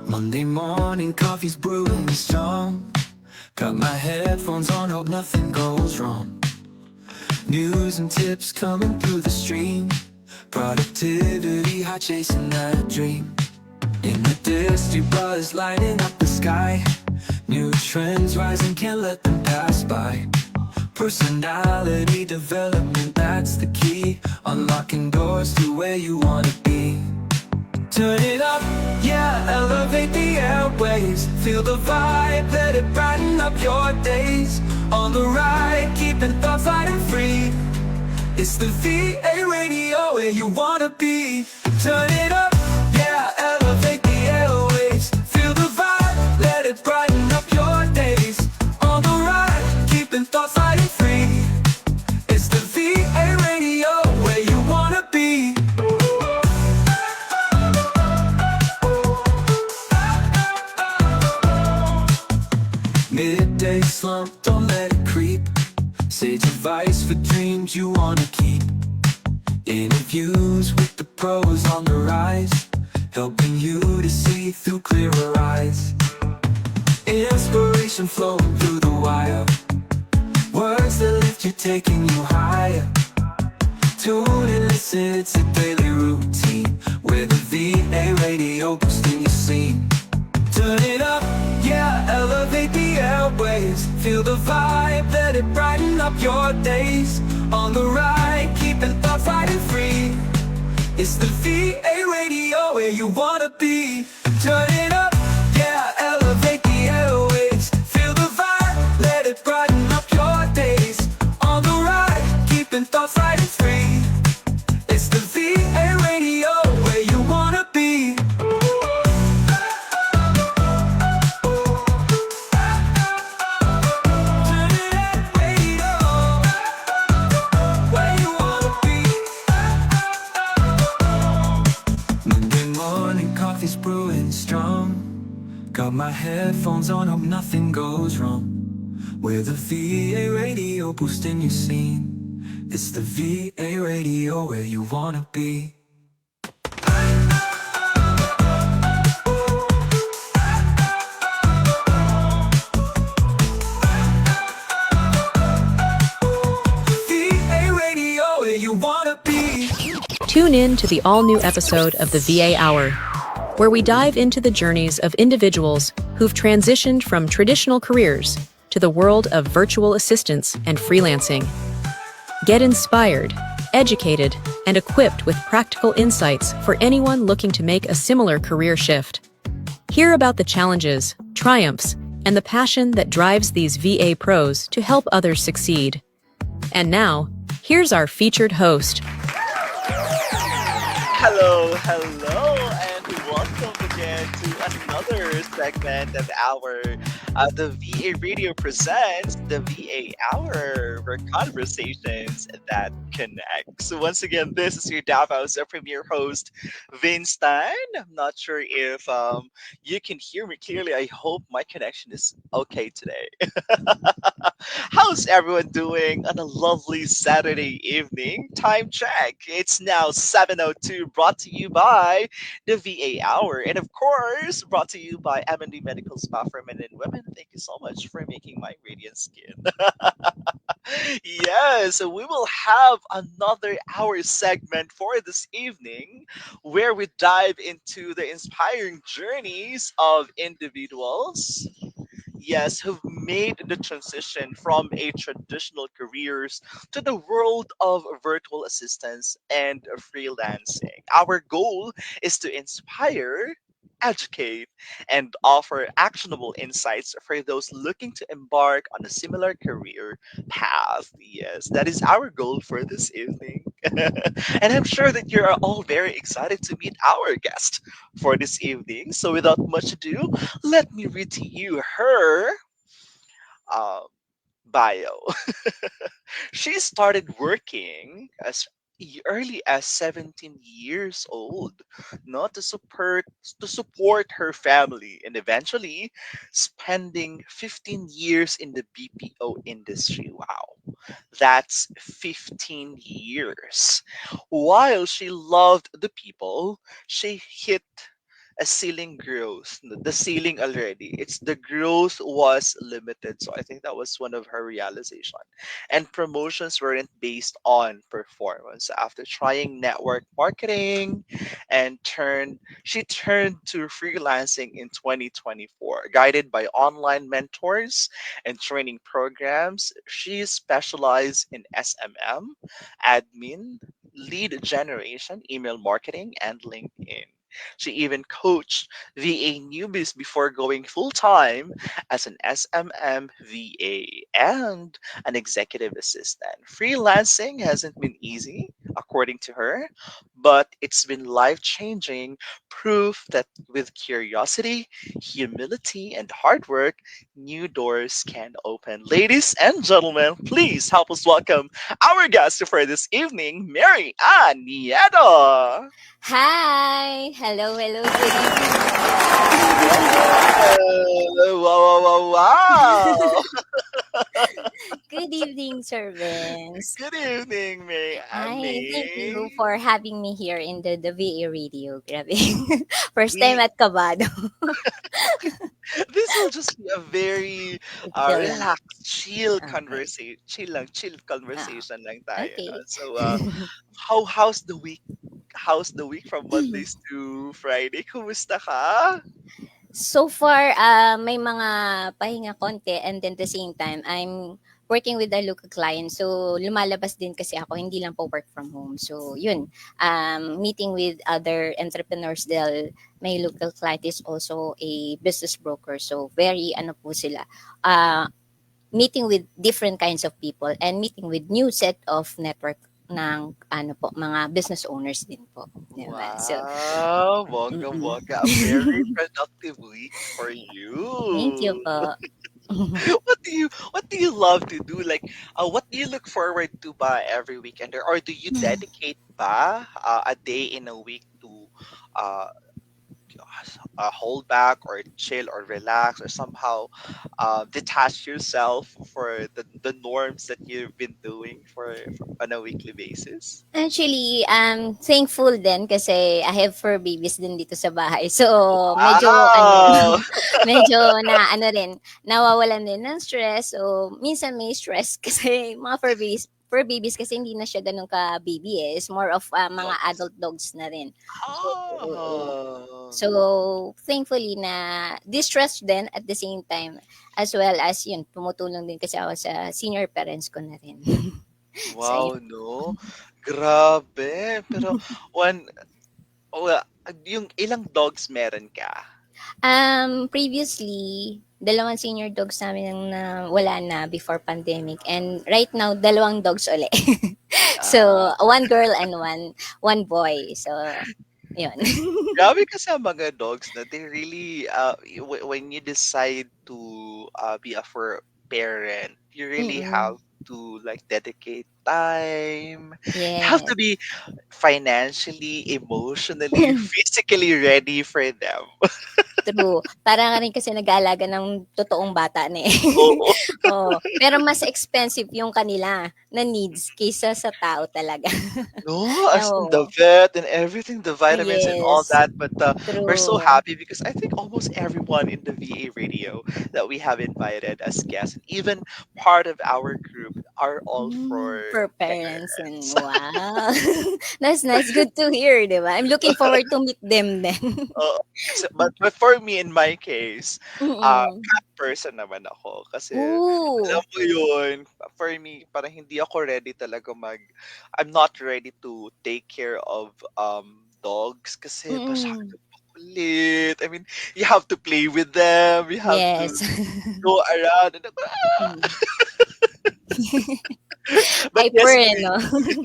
Monday morning, coffee's brewing strong. Got my headphones on, hope nothing goes wrong. News and tips coming through the stream. Productivity, high chasing that dream. In the distance, buzz lighting up the sky. New trends rising, can't let them pass by. Personality development, that's the key. Unlocking doors to where you wanna be. Turn it up, yeah, elevate the airwaves. Feel the vibe, let it brighten up your days. On the ride, keeping thoughts light and free. It's the VA radio where you wanna be. Turn it up, yeah, elevate the airwaves. Feel the vibe, let it brighten up your days. On the ride, keeping thoughts light and free. It's the VA radio where you wanna be. Midday slump, don't let it creep. Sage advice for dreams you wanna keep. Interviews with the pros on the rise, helping you to see through clearer eyes. Inspiration flowing through the wire. Words that lift you, taking you higher. Tune and listen, it's a daily routine, where the VA radio boosting your scene. Turn it up, yeah, elevate the airwaves. Feel the vibe, let it brighten up your days. On the ride, keeping thoughts light and free. It's the VA radio where you wanna be. Turn it up, yeah, elevate the airwaves. Feel the vibe, let it brighten up your days. On the ride, keeping thoughts light and free. It's the VA radio where you wanna be. Coffee's brewing strong. Got my headphones on, hope nothing goes wrong. We're the VA radio boosting your scene. It's the VA radio where you wanna be. VA radio where you wanna be. Tune in to the all-new episode of the VA Hour, where we dive into the journeys of individuals who've transitioned from traditional careers to the world of virtual assistants and freelancing. Get inspired, educated, and equipped with practical insights for anyone looking to make a similar career shift. Hear about the challenges, triumphs, and the passion that drives these VA pros to help others succeed. And now, here's our featured host. Hello, and welcome again to another segment of the VA Radio presents the VA Hour, where conversations that connect. So once again, this is your Davos premier host, Vince Stein. I'm not sure if you can hear me clearly. I hope my connection is okay today. How's everyone doing on a lovely Saturday evening? Time check. It's now 7:02, brought to you by the VA Hour. And of course, brought to you by M&D Medical Spa for Men and Women. Thank you so much for making my radiant skin. Yes, so we will have another hour segment for this evening where we dive into the inspiring journeys of individuals, yes, who've made the transition from a traditional careers to the world of virtual assistants and freelancing. Our goal is to inspire, educate, and offer actionable insights for those looking to embark on a similar career path. Yes, that is our goal for this evening. And I'm sure that you're all very excited to meet our guest for this evening. So without much ado, let me read to you her uh, bio. She started working as early as 17 years old, not to support her family, and eventually spending 15 years in the BPO industry. Wow, that's 15 years. While she loved the people, she hit a ceiling growth. The ceiling already. It's the growth was limited. So I think that was one of her realization. And promotions weren't based on performance. So after trying network marketing she turned to freelancing in 2024. Guided by online mentors and training programs, she specialized in SMM, admin, lead generation, email marketing, and LinkedIn. She even coached VA newbies before going full time as an SMM VA and an executive assistant. Freelancing hasn't been easy, according to her, but it's been life changing proof that with curiosity, humility, and hard work, new doors can open. Ladies and gentlemen, please help us welcome our guest for this evening, Mary Ann Nieto. Hi! Hello, hello, good evening. Wow, wow, wow, wow. Good evening, Sir Vince. Good evening, Mary Hi, thank you Annie. for having me here in the VA radio. Grabe. First time We at Kabado. this will just be a very Chill lang. relaxed, chill Okay. conversation. Chill Ah, conversation lang tayo. No? okay. So, how's the week? How's the week from Mondays to Friday? Kumusta ka? So far, may mga pahinga konti and then the same time, I'm working with a local client. So, lumalabas din kasi ako, hindi lang po work from home. So, yun, meeting with other entrepreneurs dahil may local client is also a business broker. So, very, ano po sila, meeting with different kinds of people and meeting with new set of network ng ano po mga business owners din po, 'di ba? So, Wow, mm. bongga-bongga. A very productive week for Thank you you. po. What do you love to do? Like, what do you look forward to ba every weekend, or do you dedicate ba a day in a week to uh, hold back or chill or relax or somehow detach yourself for the norms that you've been doing for on a weekly basis? Actually, thankful din kasi I have 4 babies din dito sa bahay. So, medyo ano, Wow! medyo na ano rin, nawawalan din ng stress. So, minsan may stress kasi mga fur babies kasi hindi na siya gano'n ka-baby eh. It's more of mga Dogs. adult dogs na rin. So, oo. Oh, So, thankfully na distress din at the same time as well as yun, tumutulong din kasi ako sa senior parents ko na rin. So, wow, no? Grabe. Pero, one, well, yung ilang dogs meron ka? Previously, dalawang senior dogs namin ang nawala na before pandemic and right now dalawang dogs uli. Ah, So, one girl and one boy. So, yun. grabe ka sa mga dogs na they really, when you decide to be a fur parent, you really Mm. have to like dedicate time. You have to Yes, be financially, emotionally, physically ready for them. true. Para nga rin kasi nag-aalaga ng totoong bata na, eh. Oo. Oo, pero mas expensive yung kanila na needs kaysa sa tao talaga. No, as in the Oo. vet and everything, the vitamins and all Yes, that. But we're so true. happy because I think almost everyone in the VA radio that we have invited as guests, and even part of our group, are all for For parents and parents. wow. That's nice. Good to hear, 'di ba? I'm looking forward to meet them then. Oo, but for me, in my case, Mm. cat person naman ako. Kasi, alam Ooh. mo yun, for me, parang hindi ako ready talaga I'm not ready to take care of dogs kasi Mm. masyado makulit. I mean, you have to play with them, you have to Yes. go around, and Mm. But Hyper, yes, no?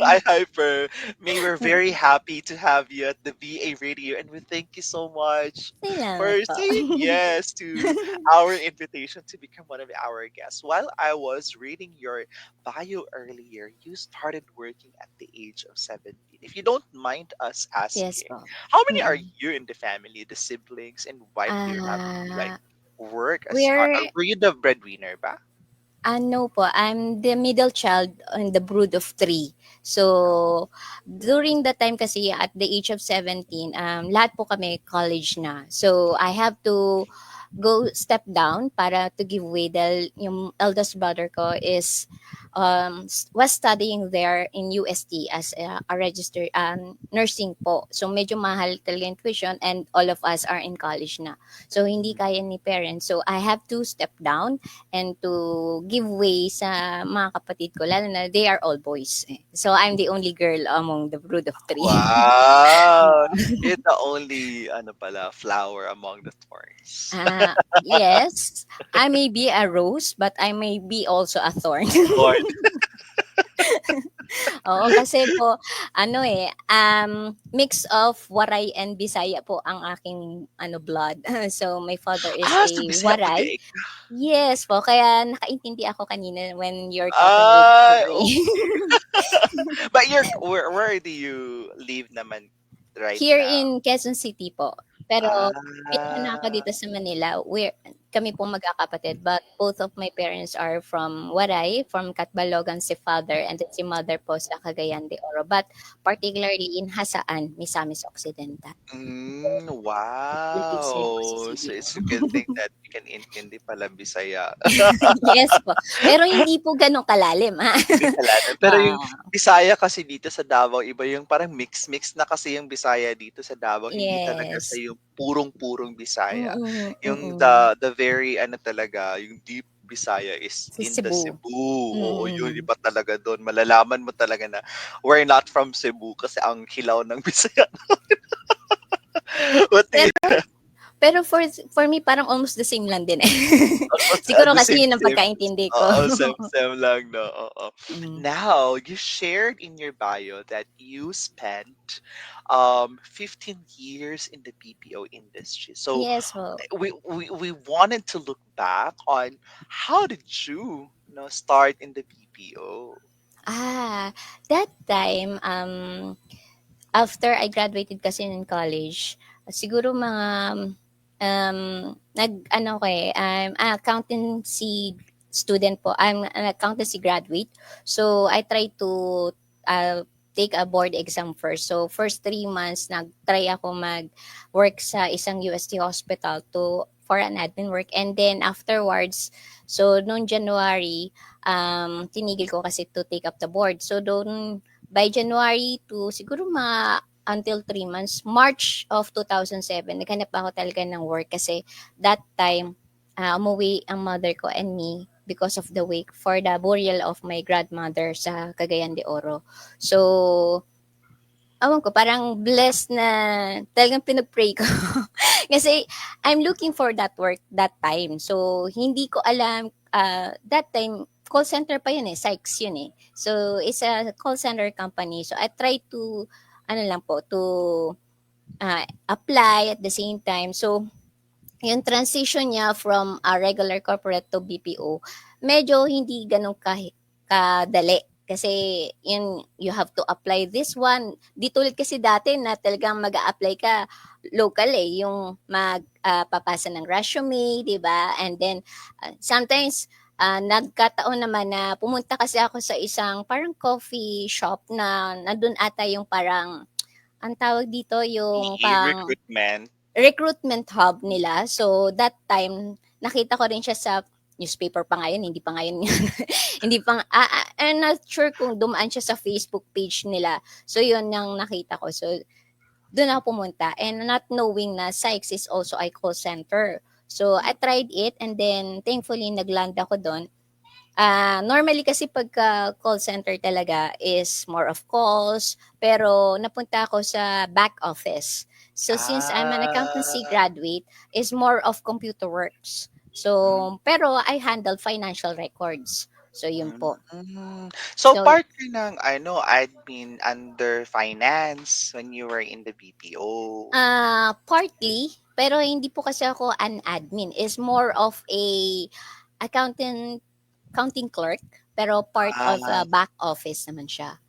I hyper. May we're very happy to have you at the VA Radio, and we thank you so much for Salamat po. saying yes to our invitation to become one of our guests. While I was reading your bio earlier, you started working at the age of 17. If you don't mind us Yes asking, po. how many are Mm. you in the family, the siblings, and why do you have to like Ah, work as we're were you the breadwinner ba? Ano po, I'm the middle child in the brood of three. So, during that time kasi at the age of 17, lahat po kami college na. So, I have to go step down para to give way dahil yung eldest brother ko is was studying there in UST as a registered nursing po. So, medyo mahal talaga yung tuition and all of us are in college na. So, hindi kaya ni parents. So, I have to step down and to give way sa mga kapatid ko, lalo na they are all boys. So, I'm the only girl among the brood of three. Wow! You're the only ano pala, flower among the thorns. Yes, I may be a rose, but I may be also a thorn. Thorn. Oo, kasi po, mix of Waray and Bisaya po ang aking blood. So, my father is Sa a Bisaya Waray. puti. Yes po, kaya nakaintindi ako kanina when you're talking with Ay, Waray. okay. But where do you live naman right Here now? in Quezon City po. Pero pinanganak ako Ah, dito sa Manila. Kami po magkakapatid, but both of my parents are from Waray, from Catbalogan si father, and then si mother po sa Cagayan de Oro. But particularly in Hasaan, Misamis Occidental. Nag-stay po sa wow. So CBO. it's a good thing that you can intindi pala Bisaya. Yes po. Pero hindi po gano'n kalalim, ha? Hindi kalanan. Pero yung Oo. Bisaya kasi dito sa Davao, iba yung parang mix-mix na kasi yung Bisaya dito sa Davao. Hindi talaga Yes. siya yung purong-purong Bisaya. Mm, Yung mm. the very ano talaga, yung deep Bisaya is Sa in the Cebu. Cebu. Oo, yun Mm. iba talaga doon. Malalaman mo talaga na we're not from Cebu kasi ang hilaw ng Bisaya. What do you Pero for me parang almost the same lang din, eh. almost Siguro the kasi same yun ang same. pagkaintindi ko. Oo, same lang, no? Oo. Hmm. Now, you shared in your bio that you spent 15 years in the BPO industry. So Yes po. we wanted to look back on how did you know start in the BPO? That time, after I graduated kasi in college, siguro mga, nag-ano ko, I'm accountancy student po. I'm an accountancy graduate. So, I try to take a board exam first. So, first 3 months, nag-try ako mag-work sa isang UST hospital for an admin work. And then, afterwards, so, noong January, tinigil ko kasi to take up the board. So, doon, by January to siguro until 3 months, March of 2007, naghanap ako talaga ng work kasi that time, umuwi ang mother ko and me because of the wake for the burial of my grandmother sa Cagayan de Oro. So, awan ko, parang blessed na talagang pinag-pray ko. Kasi I'm looking for that work that time. So, hindi ko alam, that time, call center pa yun eh, Sykes yun eh. So, it's a call center company. So, I try to, ano lang po, to apply at the same time. So, yung transition niya from a regular corporate to BPO, medyo hindi ganun kadali. Kasi yun, you have to apply this one. Di tulad kasi dati na talagang mag apply ka local eh, yung magpapasa ng resume, di ba? And then, sometimes, nagkataon naman na pumunta kasi ako sa isang parang coffee shop na nandun ata yung parang, ang tawag dito, yung pang Recruitment. recruitment hub nila. So, that time, nakita ko rin siya sa newspaper pa ngayon, hindi pa ngayon hindi pa I'm not sure kung dumaan siya sa Facebook page nila. So, yun yung nakita ko. So, doon ako pumunta and not knowing na Sykes is also a call center. So, I tried it and then thankfully nagland ako doon. Normally kasi pagka call center talaga is more of calls, pero napunta ako sa back office. So since I'm an accountancy Ah, graduate, is more of computer works. mm, So, pero I handle financial records. So yun po. Mm. So So part ka ng admin under finance when you were in the BPO. partly, pero hindi po kasi ako an admin. Is more of a accountant, accounting clerk, pero part of Ah, back office naman siya.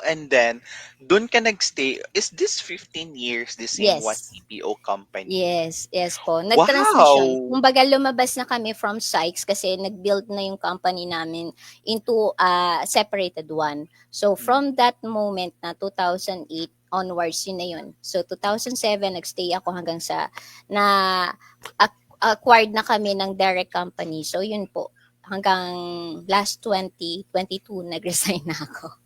and then dun ka nagstay. Is this 15 years the same one Yes. BPO company? Yes po. Nag-transition. Wow! Kumbaga lumabas na kami from Sykes kasi nag-build na yung company namin into a separated one. So Mm. from that moment na 2008 onwards, yun na yun. So 2007, nagstay ako hanggang sa na acquired na kami ng direct company. So yun po. Hanggang last 2022, nag-resign na ako.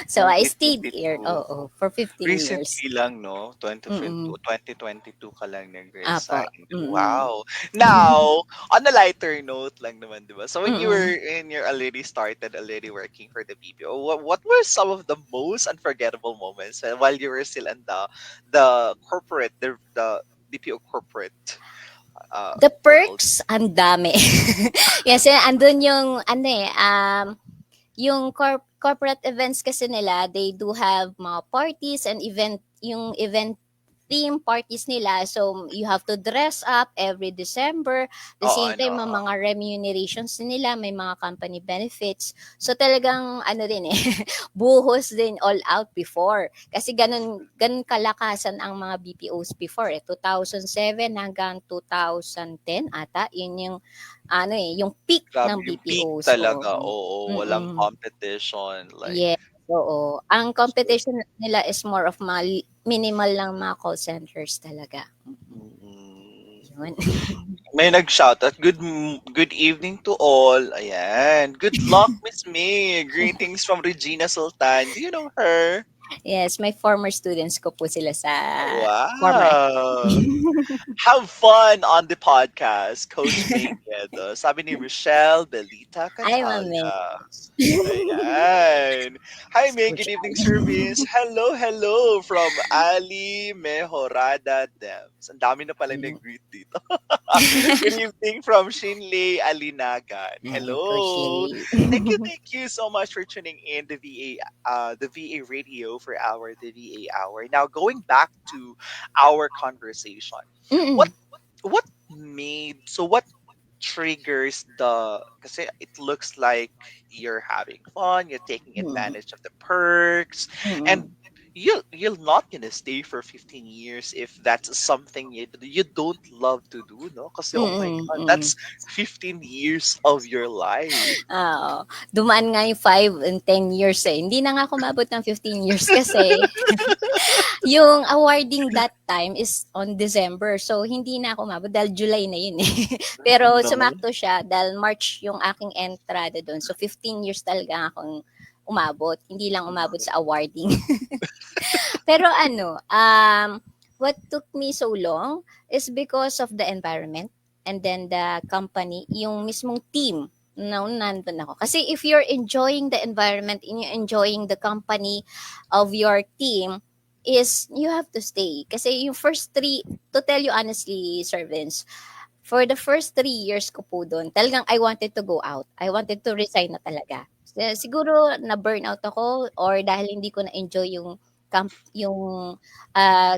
So I stayed here, 2022. for 15 years. Recently lang, no? Mm. 2022 ka lang Apo. nag-resign. Mm. Wow! Now, on a lighter note lang naman, di ba? So when you were Mm. in your already working for the BPO, what were some of the most unforgettable moments while you were still in the corporate, the BPO corporate The world? perks, ang dami. Yes, andun yung yung corporate events kasi nila, they do have mga parties and yung event theme parties nila. So, you have to dress up every December. The Oo, same time, may mga remunerations din nila, may mga company benefits. So, talagang, din buhos din all out before. Kasi ganun kalakasan ang mga BPOs before. 2007 hanggang 2010 ata. Yun yung, yung peak grabe ng yung peak BPO. So, talaga. Oo, walang mm. competition. Like, Yes, oo. Ang so, competition nila is more of mga minimal lang mga call centers talaga. mm, Yun. may nag-shout at good evening to all. Ayan. Good luck, Miss May. Greetings from Regina Sultan. Do you know her? Yes, may former students ko po sila sa former. Wow. Have fun on the podcast, Coach May Quedo. Sabi ni Rochelle Belita Ay, mami. Catalia. Ayan. Hi, May. Good evening, service. Hello, hello from Ali Mejorada Dems. Ang dami na pala nag-greet dito. Good evening from Shinley Alinagan. Ay, Hello. Koshili. Thank you so much for tuning in the VA radio for the VA hour. Now going back to our conversation. What Mm-mm. what triggers the kasi it looks like you're having fun, you're taking Mm-mm. advantage of the perks, and Mm-mm. you're not gonna stay for 15 years if that's something you don't love to do, no? Kasi oh my Mm-mm. god, Mm-mm. that's 15 years of your life. Oo. Dumaan nga yung 5 and 10 years eh. Hindi na nga ako umabot ng 15 years kasi yung awarding that time is on December. So, hindi na ako umabot dahil July na yun eh. Pero No. sumakto siya dahil March yung aking entrada doon. So, 15 years talaga akong umabot. Hindi lang umabot sa awarding. Pero what took me so long is because of the environment and then the company, yung mismong team na nandun ako. Kasi if you're enjoying the environment and you're enjoying the company of your team, is you have to stay. Kasi yung first three, to tell you honestly, Sir Vince, for the first 3 years ko po doon, talagang I wanted to go out. I wanted to resign na talaga. Siguro na burnout ako or dahil hindi ko na-enjoy yung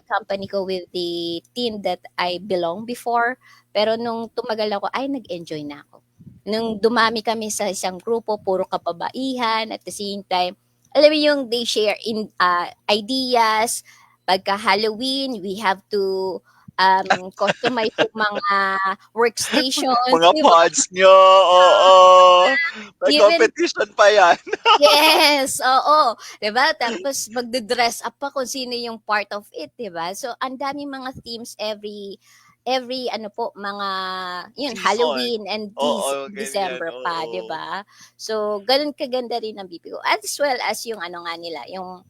company ko with the team that I belong before. Pero nung tumagal ako, ay nag-enjoy na ako. Nung dumami kami sa isang grupo, puro kapabaihan, at the same time, alam mo yung they share in ideas. Pagka Halloween, we have to customize yung mga workstations, Mga di ba? pods nyo, oo. May Even competition pa yan. yes, oo. 'Di ba? Tapos magde-dress up pa kung sino yung part of it, 'di ba? So ang daming mga themes every ano po mga yun Season. Halloween and Oo, ganyan, December pa, 'di oo. ba? So ganun kaganda rin ng BPO as well as yung ano nga nila, yung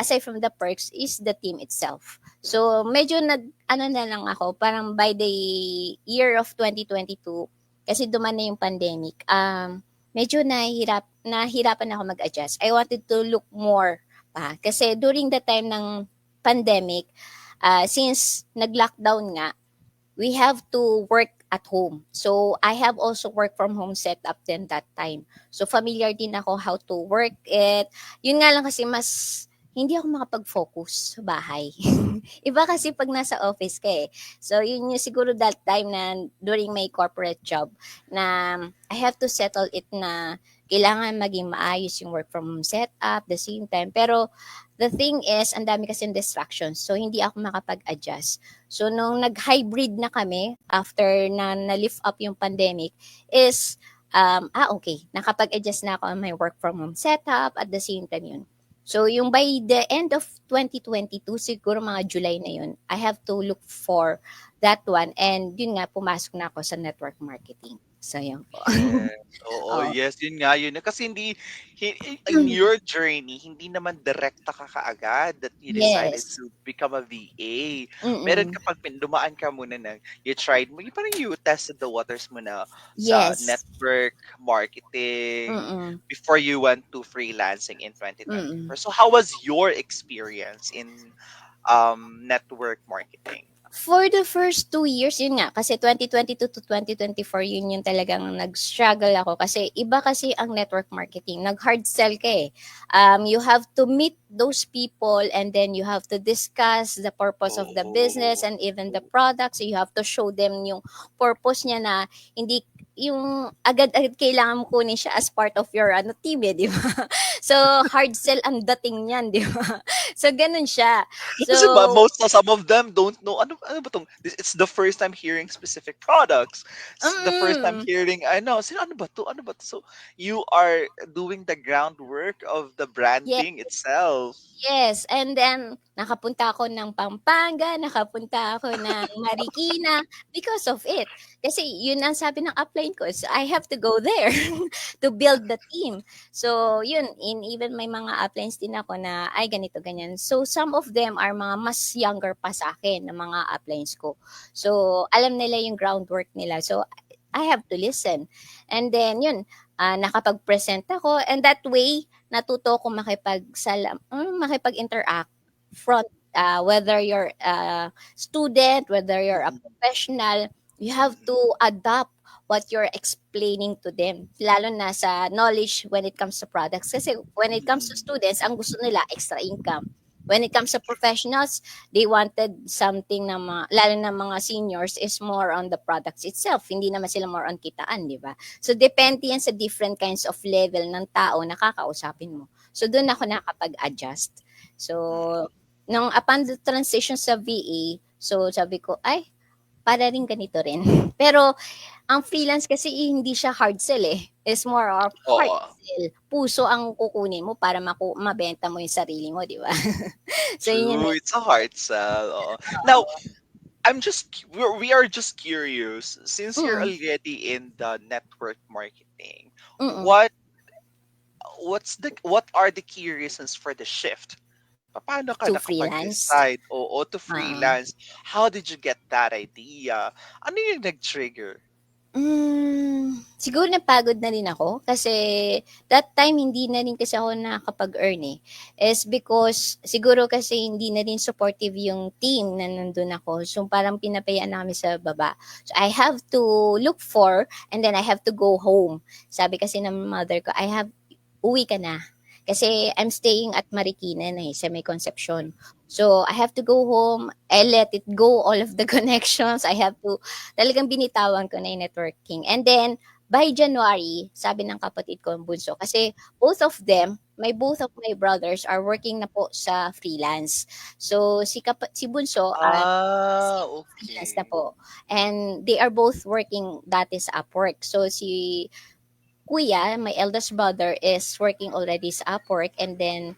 aside from the perks is the team itself. So medyo ano na lang ako parang by the year of 2022 kasi duman na yung pandemic. Medyo nahirapan ako mag-adjust. I wanted to look more pa. Kasi during the time ng pandemic, since nag-lockdown nga, we have to work at home. So I have also work from home setup then that time. So familiar din ako how to work it. Yun nga lang kasi mas hindi ako makapag-focus sa bahay. Iba kasi pag nasa office ka eh. So yun yung siguro that time na during my corporate job na I have to settle it na kailangan maging maayos yung work from home setup the same time. Pero the thing is, ang dami kasing distractions. So hindi ako makapag-adjust. So nung nag-hybrid na kami after na na-lift up yung pandemic is okay, nakapag-adjust na ako on my work from home setup at the same time yun. So yung by the end of 2022, siguro mga July na yun, I have to look for that one. And yun nga, pumasok na ako sa network marketing. So yun po. Yes. Oo, Oo. yes, yun nga yun. Kasi in your journey, hindi naman direkta ka kaagad that you decided Yes. to become a VA. Meron Mm-mm. kapag dumaan ka muna na, you tried mo, yung parang you tested the waters mo na sa Yes. network marketing Mm-mm. before you went to freelancing in Mm-mm. 2024. So how was your experience in network marketing? For the first 2 years, yun nga, kasi 2022 to 2024, yun yung talagang nag-struggle ako. Kasi iba kasi ang network marketing. Nag-hard sell ka eh. You have to meet those people and then you have to discuss the purpose of the business Oo. and even the product. So you have to show them yung purpose niya na hindi yung agad-agad kailangan mo kunin siya as part of your team eh, di ba? So, hard sell ang dating niyan, di ba? So, ganun siya. So, Kasi some of them don't know ano ba tong it's the first time hearing specific products. The first time mm, hearing sino ano ba to? Ano ba to? So you are doing the groundwork of the yes. branding itself. Yes, and then nakapunta ako ng Pampanga, nakapunta ako ng Marikina because of it. Kasi yun ang sabi ng upline ko, so I have to go there to build the team. So yun, even may mga uplines din ako na ay ganito ganyan. So some of them are mga mas younger pa sa akin na mga uplines ko. So alam nila yung groundwork nila. So I have to listen. And then yun, nakapag-present ako and that way natuto ko makipag-interact front whether you're a student, whether you're a professional, you have to adapt what you're explaining to them. Lalo na sa knowledge when it comes to products. Kasi when it comes to students, ang gusto nila extra income. When it comes to professionals, they wanted something na lalo na mga seniors is more on the products itself. Hindi naman sila more on kitaan, di ba? So, depende yan sa different kinds of level ng tao na kakausapin mo. So, doon ako nakapag-adjust. So, nung upon the transition sa VA, so sabi ko, ay, para rin ganito rin. Pero, ang freelance kasi hindi siya hard sell eh. It's more of heart Oo. sell. Puso ang kukunin mo para mabenta mo yung sarili mo, di ba? So, yun True, yun. it's a hard sell. Oo. Now, we are just curious since you're Mm, already in the network marketing. mm, What what are the key reasons for the shift? Paano ka to freelance. nakapag-decide to Oo. freelance? How did you get that idea? Ano yung nag-trigger? Siguro napagod na rin ako kasi that time hindi na rin kasi ako nakakapag-earn eh. Is because siguro kasi hindi na rin supportive yung team na nandun ako. So parang pinapayaan na kami sa baba. So I have to look for and then I have to go home. Sabi kasi ng mother ko, uwi ka na. Kasi I'm staying at Marikina na eh, sa may Concepcion. So I have to go home. I let it go all of the connections. Talagang binitawan ko na yung networking. And then, by January, sabi ng kapatid ko, bunso, kasi both of my brothers are working na po sa freelance. So, si bunso, freelance na Okay. po. And they are both working dati sa Upwork. So, si kuya, my eldest brother, is working already sa Upwork and then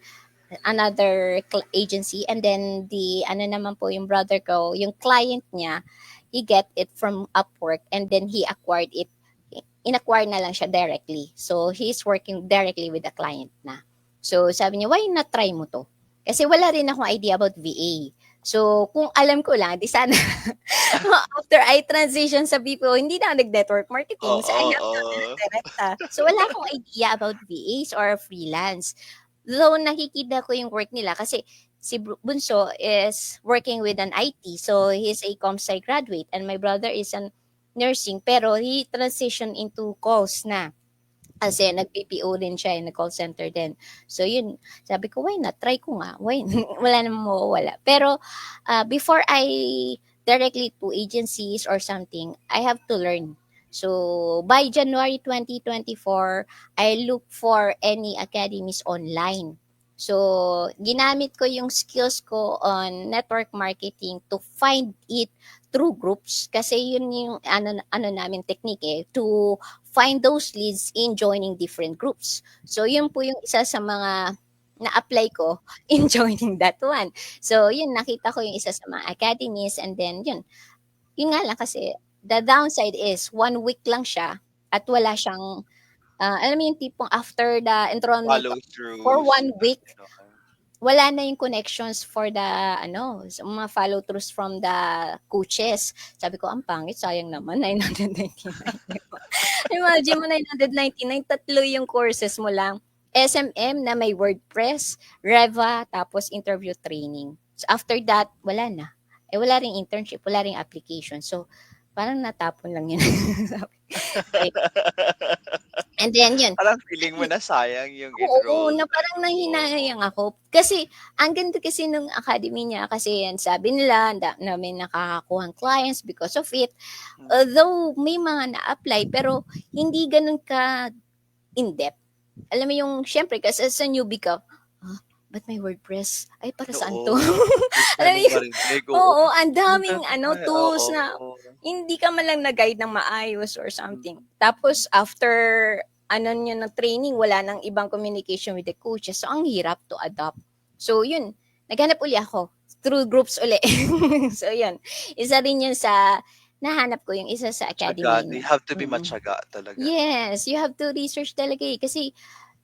another agency and then the ano naman po yung brother ko, yung client niya, he get it from Upwork and then he acquired it. In-acquire na lang siya directly. So he's working directly with the client na. So sabi niya, why not try mo to? Kasi wala rin akong idea about VA. So, kung alam ko lang, di sana after I transition sa BPO, hindi na ako nag-network marketing. So, I have to Oo. direkta. So, wala akong idea about VAs or freelance. Though nakikita ko yung work nila kasi si Bunso is working with an IT. So, he's a ComSci graduate and my brother is an nursing, pero he transitioned into calls na. Kasi nag-BPO din siya, nag-call center din. So yun, sabi ko, why not? Try ko nga. Why? Wala namang mawawala. Pero before I directly to agencies or something, I have to learn. So by January 2024, I look for any academies online. So ginamit ko yung skills ko on network marketing to find it through groups kasi yun yung ano namin technique to find those leads in joining different groups. So, yun po yung isa sa mga na-apply ko in joining that one. So, yun, nakita ko yung isa sa mga academies and then yun nga lang kasi the downside is 1 week lang siya at wala siyang, alam mo yung tipong after the enrollment Follow for throughs. 1 week, wala na yung connections for the sa mga follow throughs from the coaches. Sabi ko, ang pangit, sayang naman, 999. Imagine mo 999, tatlo yung courses mo lang. SMM na may WordPress, Reva, tapos interview training. So after that, wala na. Wala ring internship, wala ring application. So parang natapon lang yun. And then yun, Parang feeling mo na sayang yung oo, na enrollment parang mo. nanghinayang ako. Kasi, ang ganda kasi nung academy niya, kasi yan, sabi nila, na may nakakakuhang clients because of it. Although, may mga na-apply, pero hindi ganun ka in-depth. Alam mo yung, syempre, kasi sa newbie ka, ba't may WordPress? Ay, para saan to? Oo. First Alam time mo mo yun? marinig, oo. Oo, ang Ano daming ba? tools Oo. na hindi ka man lang na-guide ng maayos or something. Tapos, after nyo ng training, wala nang ibang communication with the coaches. So, ang hirap to adopt. So, yun. Naghanap uli ako. Through groups uli. So, yun. Isa rin yun sa nahanap ko yung isa sa Tiyaga. academy You na. have to be matyaga talaga. Yes, you have to research talaga eh. Kasi,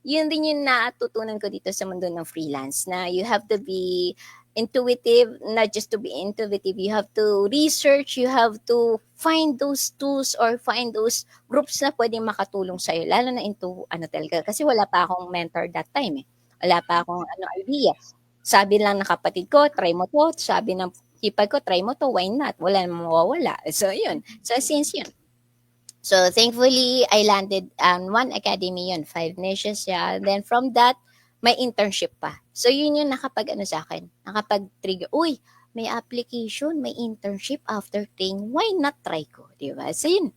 yun din yung natutunan ko dito sa mundo ng freelance na you have to be intuitive, not just to be intuitive, you have to research, you have to find those tools or find those groups na pwedeng makatulong sa'yo, lalo na into talaga, kasi wala pa akong mentor that time eh. Wala pa akong idea. Sabi lang ng kapatid ko, try mo to. Sabi ng hipag ko, try mo to. Why not? Wala namang mawawala. So, yun. So, since yun. So, thankfully, I landed one academy yun, 5 niches siya. Then, from that, may internship pa. So, yun yung sa akin. Nakapag-trigger, uy, may application, may internship after training. Why not try ko? Diba? So, yun.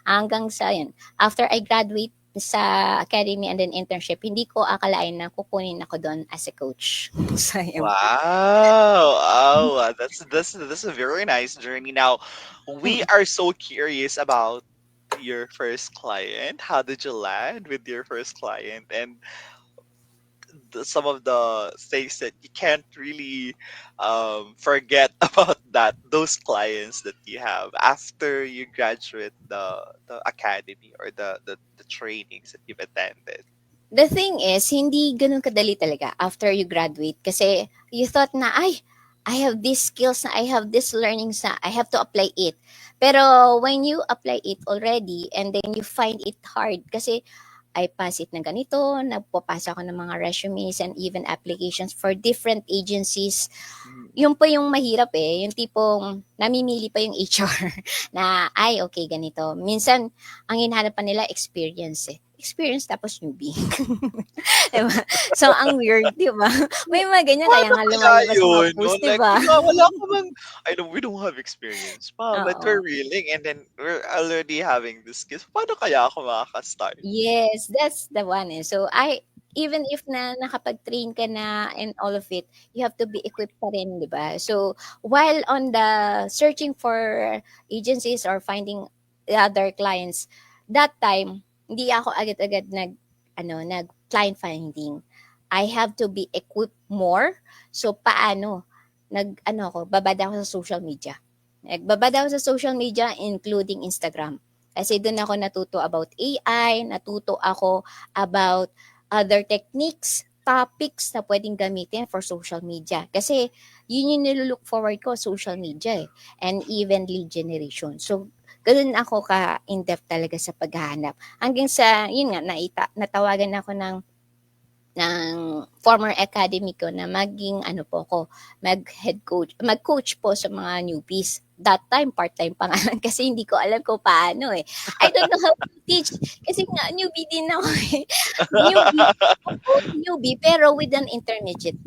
Hanggang sa yun. After I graduate sa academy and then internship, hindi ko akalain na kukunin ako doon as a coach. So, yun. Wow. Oh, that's a very nice journey. Now, we are so curious about your first client. How did you land with your first client? And some of the things that you can't really forget about those clients that you have after you graduate the academy or the trainings that you've attended. The thing is, hindi ganun kadali talaga after you graduate. Kasi you thought na, ay, I have these skills na, I have this learnings na, I have to apply it. Pero when you apply it already and then you find it hard kasi I pass it ng ganito, nagpapasa ako ng mga resumes and even applications for different agencies. Yun po yung mahirap eh, yung tipong namimili pa yung HR na, ay, okay, ganito. Minsan, ang hinahanap pa nila, experience eh. Experience tapos newbie. Diba? So, ang weird, di ba? May mga ganyan, kaya nga lumalabas mga post, di ba? Wala ka bang, we don't have experience pa, but Oo. we're willing and then we're already having this skills. Paano kaya ako makaka-start? Yes, that's the one eh. So, even if na nakapag-train ka na and all of it, you have to be equipped pa rin, di ba? So, while on the searching for agencies or finding other clients, that time, hindi ako agad-agad nag client finding. I have to be equipped more. So, paano? Babad ako sa social media. Nagbabad ako sa social media, including Instagram. Kasi doon ako natuto about AI, natuto ako about other techniques, topics na pwedeng gamitin for social media. Kasi yun yung nilook forward ko, social media eh. And even lead generation. So, ganun ako ka-in-depth talaga sa paghahanap. Hanggang sa, yun nga, natawagan ako ng former academy ko na maging mag-coach po sa mga newbies that time, part-time pa nga lang kasi hindi ko alam kung paano eh. I don't know how to teach kasi nga newbie din ako eh. Newbie, newbie pero with an intermediate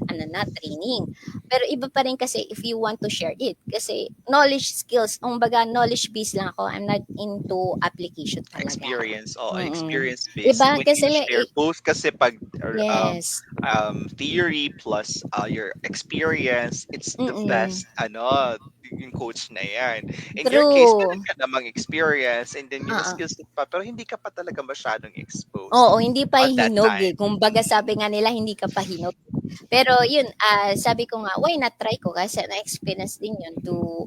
training. Pero iba pa rin kasi if you want to share it. Kasi knowledge skills, kumbaga knowledge base lang ako. I'm not into application talaga. Experience, Mm-mm. experience based. Diba? When Kasi you share both kasi pag yes. theory plus your experience, it's the Mm-mm. best yung coach na yan. In your True. case, meron ka namang experience and then yung Oo. skills pa, pero hindi ka pa talaga masyadong exposed Oo, hindi pa at that hinog time. eh. Kumbaga sabi nga nila hindi ka pa hinog. Pero yun, sabi ko nga, why not try ko? Kasi na-experience din yun to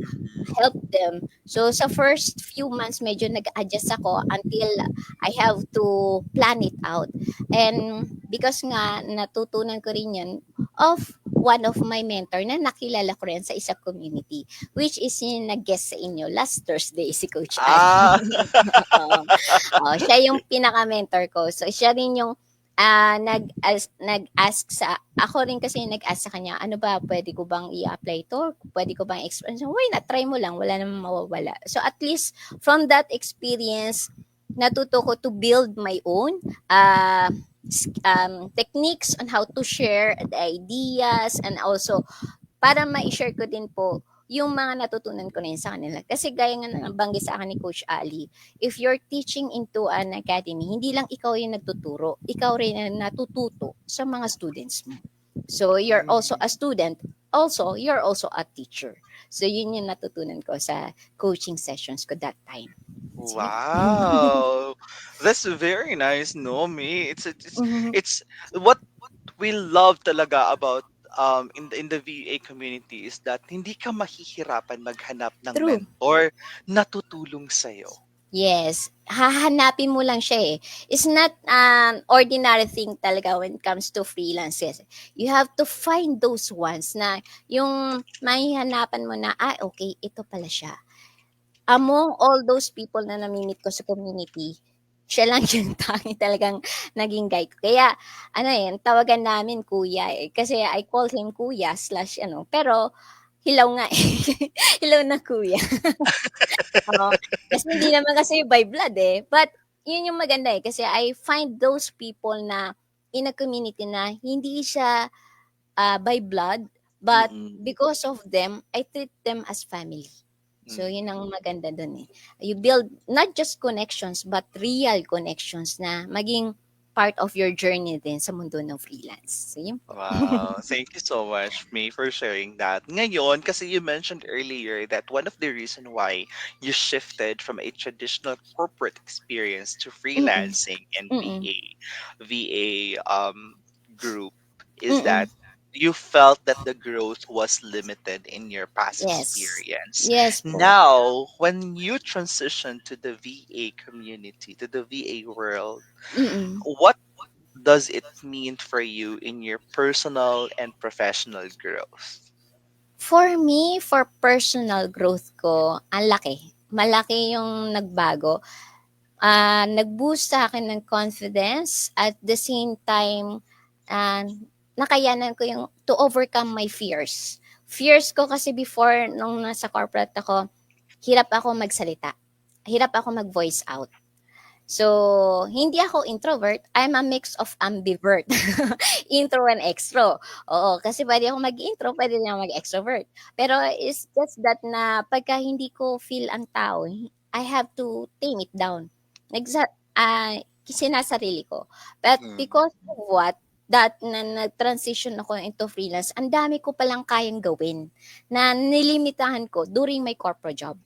help them. So sa first few months, medyo nag-adjust ako until I have to plan it out. And because nga natutunan ko rin yun of one of my mentor na nakilala ko rin sa isang community, which is yung nag-guest sa inyo last Thursday, si Coach Ah. Ali. Siya yung pinaka-mentor ko. So siya rin yung nag-ask sa, ako rin kasi nag-ask sa kanya, ano ba, pwede ko bang i-apply to? Pwede ko bang experience? Why not? Try mo lang, wala namang mawawala. So at least from that experience, natuto ko to build my own techniques on how to share the ideas and also para ma-share ko din po yung mga natutunan ko rin sa kanila. Kasi gaya nga nabanggit sa akin ni Coach Ali, if you're teaching into an academy, hindi lang ikaw yung nagtuturo, ikaw rin ang natututo sa mga students mo. So you're also a student, also you're also a teacher. So yun yung natutunan ko sa coaching sessions ko that time. Wow, that's very nice, Nomi. It's what we love talaga about in the VA community is that hindi ka mahihirapan maghanap ng True. mentor na tutulong sa'yo. Yes, hahanapin mo lang siya eh. It's not ordinary thing talaga when it comes to freelancers. You have to find those ones na yung mahihanapan mo na, okay, ito pala siya. Among all those people na namimit ko sa community, siya lang yung tangi talagang naging guide ko. Kaya, tawagan namin kuya eh. Kasi I call him kuya / pero hilaw nga eh. Hilaw na kuya. Kasi hindi naman kasi by blood eh. But, yun yung maganda eh. Kasi I find those people na in a community na hindi siya by blood, but because of them, I treat them as family. So, yun ang maganda dun eh. You build not just connections, but real connections na maging part of your journey din sa mundo ng freelance. So, yun po. Wow, thank you so much, May, for sharing that. Ngayon, kasi you mentioned earlier that one of the reason why you shifted from a traditional corporate experience to freelancing and VA group is that you felt that the growth was limited in your past experience. Yes po. Now, when you transition to the VA community, to the VA world, what does it mean for you in your personal and professional growth? For me, for personal growth ko, ang laki. Malaki yung nagbago. Nag-boost sa akin ng confidence at the same time, nakayanan ko yung to overcome my fears. Fears ko kasi before, nung nasa corporate ako, hirap ako magsalita. Hirap ako mag-voice out. So, hindi ako introvert. I'm a mix of ambivert. Intro and extro. Oo, kasi pwede ako mag-intro, pwede din ako mag-extrovert. Pero it's just that na pagka hindi ko feel ang tao, I have to tame it down. Sinasarili ko. But because of what, that na nag-transition ako into freelance, ang dami ko palang kayang gawin na nilimitahan ko during my corporate job.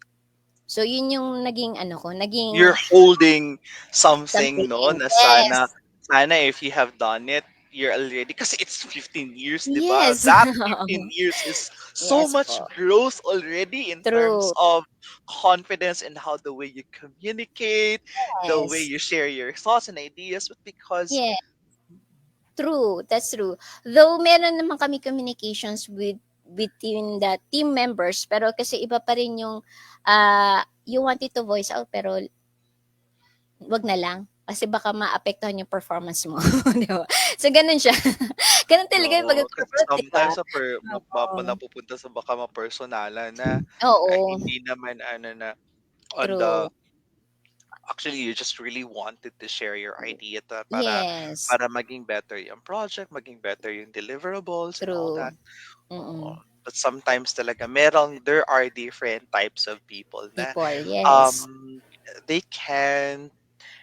So, yun yung naging naging... You're holding something, no? Na sana if you have done it, you're already, kasi it's 15 years, di ba? Yes. That 15 years is so much growth already in terms of confidence and how the way you communicate, the way you share your thoughts and ideas, but because... Yeah. True, that's true. Though meron naman kami communications between the team members, pero kasi iba pa rin yung you wanted to voice out pero wag na lang kasi baka maapektuhan yung performance mo. Diba? So ganun siya. Ganun talaga yung Oo, kasi pag-approach, di ba? sometimes sa Oo. napupunta sa baka mapersonala na, Oo, hindi naman ano na on the true. actually you just really wanted to share your idea Yes, para maging better yung project, maging better yung deliverables and all true. that. Oo. Mm. But sometimes talaga there are different types of people na People, yes. um they can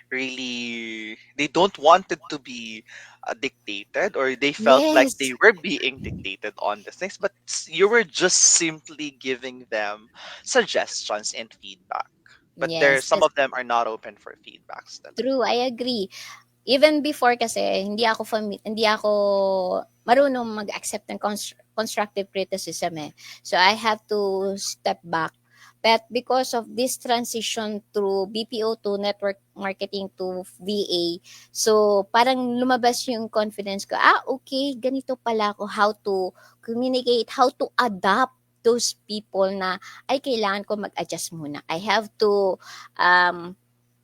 they don't want it to be dictated, or they felt like Yes. they were being dictated on the things, but you were just simply giving them suggestions and feedback, but there Yes, some of them are not open for feedbacks talaga. true, I agree. Even before kasi hindi ako marunong mag-accept ng constructive criticism, eh. So I have to step back. But because of this transition through BPO to network marketing to VA, so parang lumabas yung confidence ko, okay, ganito pala ako, how to communicate, how to adapt those people na, ay, kailangan ko mag-adjust muna. I have to um,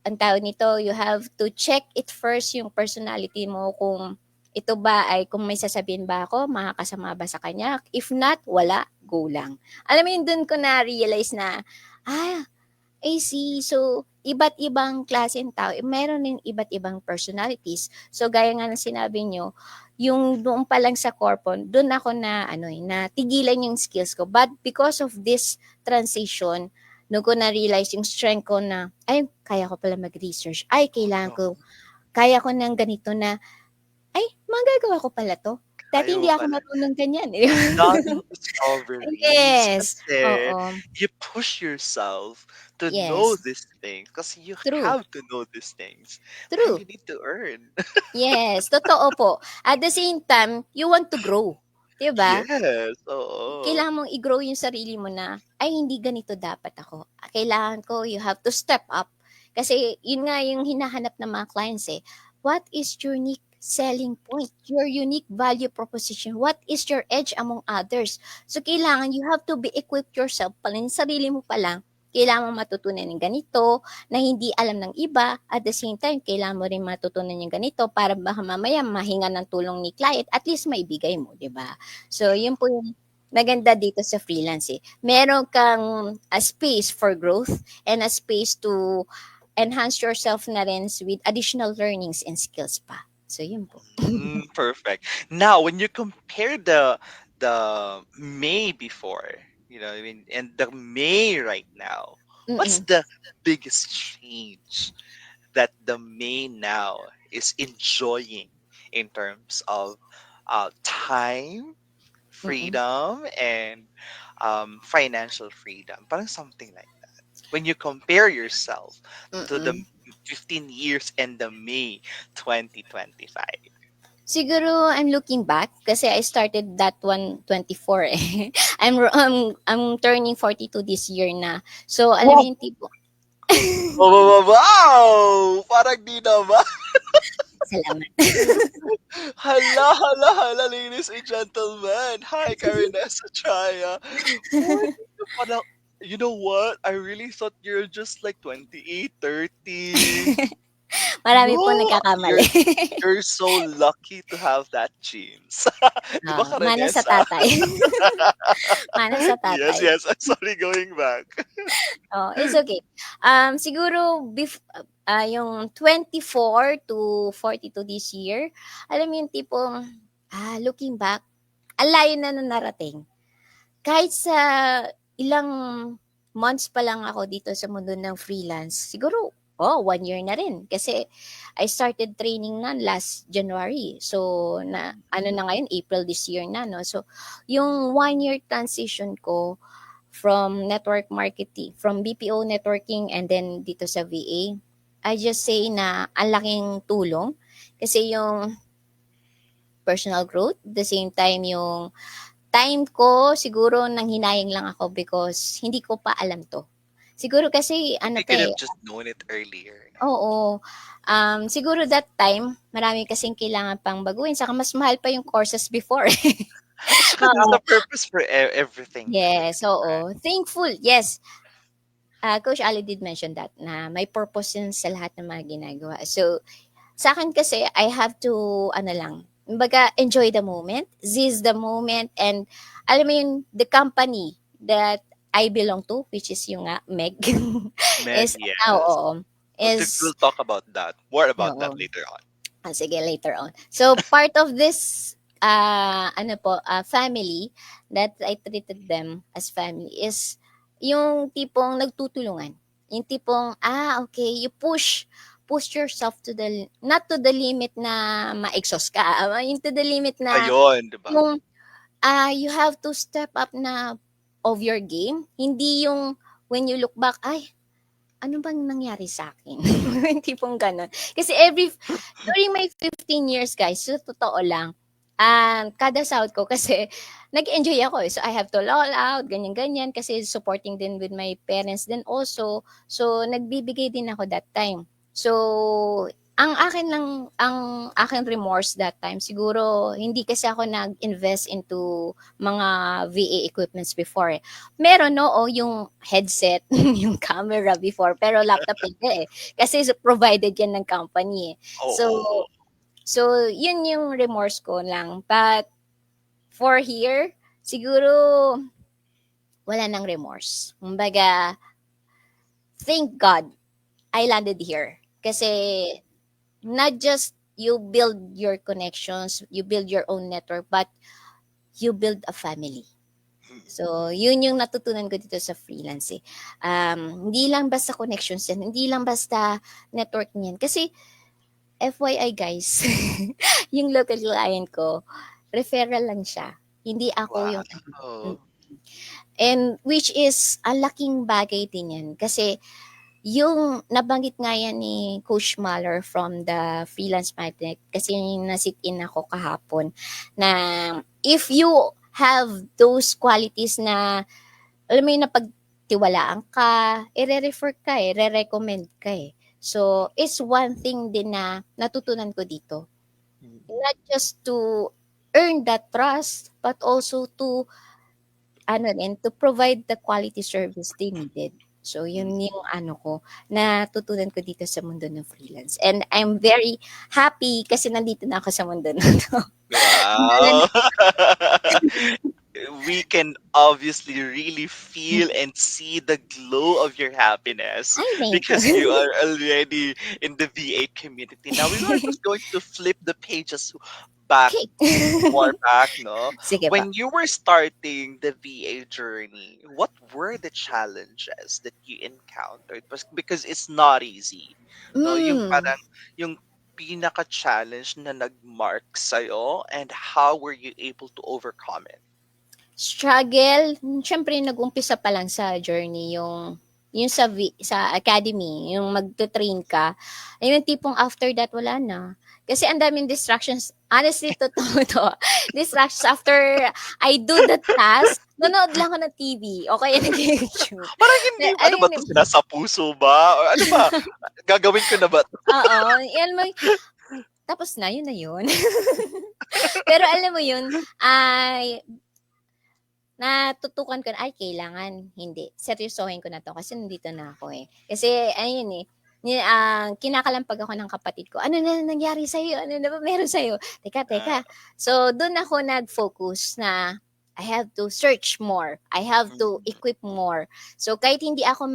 ang tawag nito, you have to check it first yung personality mo kung ito ba ay kung may sasabihin ba ako, makakasama ba sa kanya? If not, wala, go lang. Alam mo yun, dun ko na-realize na, I see. So, iba't ibang klase ng tao, meron din iba't ibang personalities. So, gaya nga ng sinabi nyo, yung doon pa lang sa corpon, doon ako na, na tigilan yung skills ko. But because of this transition, nung ko na-realize yung strength ko na, ay, kaya ko pala mag-research. Ay, Oo. kaya ko ng ganito na, ay, magagawa ko pala to. Dati Kaya hindi mo ako pala. marunong ganyan. Ang daming discoveries Yes. kasi Oo. you push yourself to know Yes. these things kasi you True. have to know these things and True. you need to earn. Yes, totoo po. At the same time, you want to grow, 'di ba? Yes, oo. Kailangan mong i-grow yung sarili mo na, ay hindi ganito dapat ako. Kailangan ko, you have to step up. Kasi yun nga yung hinahanap ng mga clients, eh. What is your unique selling point? Your unique value proposition? What is your edge among others? So kailangan you have to be equipped yourself pala yung sarili mo pa lang. Kailangan mo matutunan ng ganito na hindi alam ng iba. At the same time, kailangan mo rin matutunan yung ganito para baka mamaya mahinga ng tulong ni client, at least maibigay mo, di ba? So, yun po yung maganda dito sa freelance, eh. Meron kang a space for growth and a space to enhance yourself na rin with additional learnings and skills pa. So, yun po. Perfect. Now, when you compare the May before, I mean, and the May right now, what's Mm-mm. the biggest change that the May now is enjoying in terms of time, Mm-mm. freedom, and financial freedom? Parang something like that. When you compare yourself to the Mm-mm. 15 years and the May 2025. Siguro I'm looking back kasi I started that one 24 eh. I'm turning 42 this year na. So alam mo Wow! yung tipo, Wow! Wow! Wow! Wow! Parang di naman. salamat. Hala, hala, hala, ladies and gentlemen. Hi, Karinessa Chaya. What? Parang, you know what? I really thought you're just like 28, 30. Marami po No, nagkakamali. you're so lucky to have that genes. Di ba, Mana sa Karinessa? tatay. Mana sa Yes, tatay. yes. I'm sorry, going back. Oh, it's okay. Siguro yung 24 to 42 this year, alam mo yung tipong, looking back, ang layo na nung narating. Kahit sa ilang months pa lang ako dito sa mundo ng freelance, siguro, 1 year na rin. Kasi I started training na last January. So, ano na ngayon, April this year na, no? So, yung 1 year transition ko from network marketing, from BPO networking and then dito sa VA, I just say na ang laking tulong. Kasi yung personal growth, the same time yung time ko, siguro nanghinayang lang ako because hindi ko pa alam to. Siguro kasi You could have just known it earlier. oo. Siguro that time, marami kasing kailangan pang baguhin. Saka mas mahal pa yung courses before. Tsaka there's Oo. a purpose for everything too, Yes, di ba? oo. Thankful, yes. Coach Ali did mention that na may purpose yun sa lahat ng mga ginagawa. So, sa akin kasi, I have to, ano lang, Kumbaga, enjoy the moment, seize the moment, and alam mo yun, the company that I belong to, which is yung Meg, Meg, is now, yes. oo, is, We'll talk about that. More about that oo. later on. Sige, later on. So, part of this, family that I treated them as family is yung tipong nagtutulungan. Yung tipong, okay, you push yourself to the, not to the limit na ma-exhaust ka, yung to the limit na, Ayun, di ba? yung, you have to step up na of your game. Hindi yung, when you look back, ay, ano bang nangyari sa akin? Yung tipong gano'n. Kasi during my 15 years, guys, so totoo lang, kada sahod ko kasi nag-enjoy ako eh. So, I have to log out, ganyan-ganyan, kasi supporting din with my parents then also. So, nagbibigay din ako that time. So, ang akin remorse that time, siguro, hindi kasi ako nag-invest into mga VA equipments before eh. Meron, oo, yung headset, yung camera before, pero laptop hindi eh. Kasi provided yan ng company eh. So, Oo. so yun yung remorse ko lang. But, for here, siguro, wala nang remorse. Kumbaga, thank God, I landed here. Kasi, not just you build your connections, you build your own network, but you build a family. So, yun yung natutunan ko dito sa freelance eh. Hindi lang basta connections yan, hindi lang basta network niyan. Kasi, FYI guys, yung local client ko, referral lang siya. Hindi ako yung... Wow. And which is, ang laking bagay din yan. Kasi, yung nabanggit nga yan ni Coach Mahler from the Freelance Magnet, kasi na-sit-in ako kahapon, na if you have those qualities na, alam mo yun, napagtiwalaan ka, i-refer ka re-recommend ka eh. So, it's one thing din na natutunan ko dito. Not just to earn that trust, but also to, to provide the quality service they needed. So, yun yung ko, natutunan ko dito sa mundo ng freelance. And I'm very happy kasi nandito na ako sa mundo na to. Wow. We can obviously really feel and see the glow of your happiness Ay, thank because you. you are already in the VA community. Now we are just going to flip the pages back, Okay. more back, no? Sige pa. When you were starting the VA journey, what were the challenges that you encountered? Because it's not easy. No, yung Mm. parang yung pinaka-challenge na nag-mark sa'yo and how were you able to overcome it? Struggle, syempre nag-umpisa pa lang sa journey yung sa academy, yung magte-train ka. Ay yung tipong after that wala na. Kasi ang daming distractions. Honestly, totoo to. Distractions after I do the task, nanonood lang ako ng TV o kaya nag-YouTube. Parang hindi, ano ba 'to, sinasa puso ba? Or ano ba? Gagawin ko na ba 'to? Oo, yan tapos na, yun na yun. Pero alam mo yun, ay natutukan ko na, ay kailangan, hindi. Seryosohin ko na to kasi nandito na ako eh. Kasi ayun eh, kinakalampag ako ng kapatid ko. Ano na nangyari sa'yo? Ano na ba meron sa'yo? Teka. So, doon ako nag-focus na I have to search more. I have to equip more. So, kahit hindi ako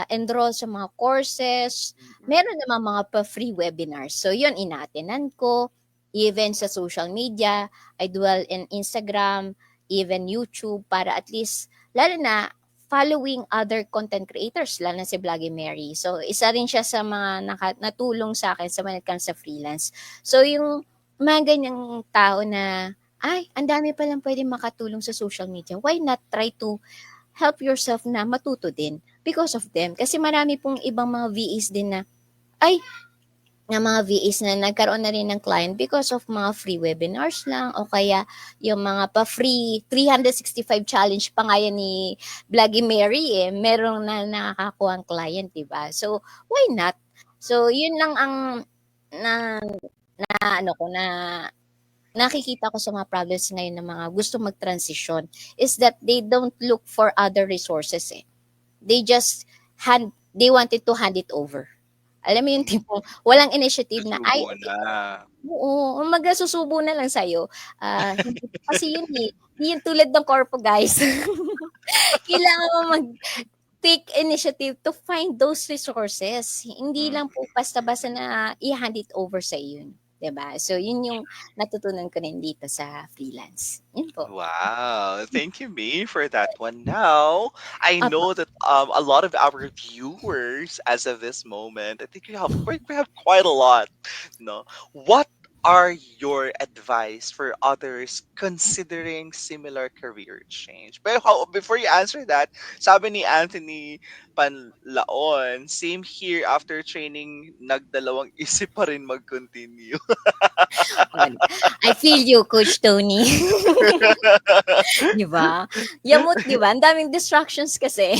enroll sa mga courses, meron naman mga pa-free webinars. So, yun, ina-attendan ko. Even sa social media, I dwell in Instagram, even YouTube, para at least, lalo na, following other content creators, lalo na si Vloggy Mary. So, isa rin siya sa mga natulong sa akin sa when it comes sa freelance. So, yung mga ganyang tao na, ay, ang dami palang pwede makatulong sa social media. Why not try to help yourself na matuto din because of them? Kasi marami pong ibang mga VAs din na, na mga VAs na nagkaroon na rin ng client because of mga free webinars lang o kaya yung mga pa-free 365 challenge pa nga yan ni Vloggy Mary eh. Merong na nakakakuha ang client, diba? So, why not? So, yun lang ang nakikita ko sa mga problems ngayon ng mga gusto mag-transition is that they don't look for other resources eh. They wanted to hand it over. Alam mo yung Mm. tipong walang initiative na, "Ay, Susubo okey." na. Oo, kumbaga susubo na lang sa'yo. Hindi po kasi yun, eh, hindi yun tulad ng corpo guys. Kailangan mo take initiative to find those resources. Hindi Mm. lang po basta-basta na i-hand it over sa yun, 'di ba? So yun yung natutunan ko rin dito sa freelance, yun po. Wow, thank you, May, for that one. Now, I Opo. know that a lot of our viewers, as of this moment, I think we have quite a lot. No, what are your advice for others considering similar career change? But before you answer that, sabi ni Anthony Panlaon, same here after training, nagdalawang isip pa rin mag-continue. Oh, I feel you, Coach Tony. 'Di ba? Yamot 'di ba? Ang daming distractions kasi.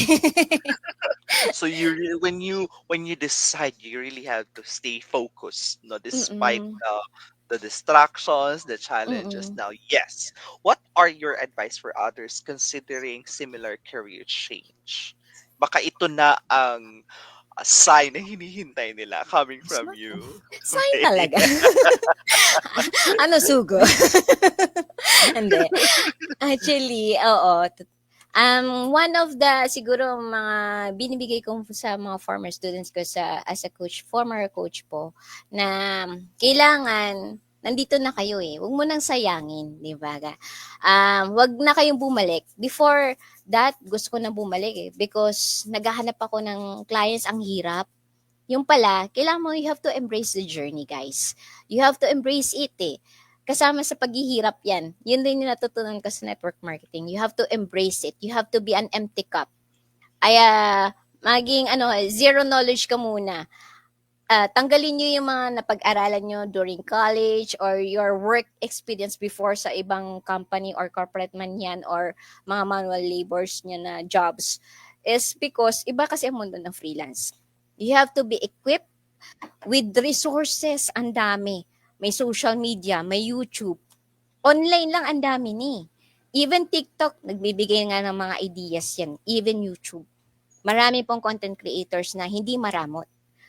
So when you decide, you really have to stay focused, no, despite Mm, the distractions, the challenges. mm. Now, yes, what are your advice for others considering similar career change? Baka ito na ang sign na hinihintay nila coming from Sign you. sign talaga. Ano sugo? Hindi. Actually, oo. One of the siguro mga binibigay ko sa mga former students ko sa as a coach, former coach po, na kailangan nandito na kayo eh. Huwag mo nang sayangin, di ba? Wag na kayong bumalik. Before that, gusto ko na bumalik eh. Because naghahanap ako ng clients, ang hirap. Yung pala, kailangan mo, you have to embrace the journey, guys. You have to embrace it eh. Kasama sa paghihirap yan. Yun din yung natutunan ko sa network marketing. You have to embrace it. You have to be an empty cup. Ay, maging zero knowledge ka muna. Tanggalin nyo yung mga napag-aralan nyo during college or your work experience before sa ibang company or corporate man yan or mga manual labors nyo na jobs. Is because iba kasi ang mundo ng freelance. You have to be equipped with resources, ang dami. May social media, may YouTube. Online lang ang dami ni. Even TikTok, nagbibigay nga ng mga ideas yan. Even YouTube. Marami pong content creators na hindi maramot.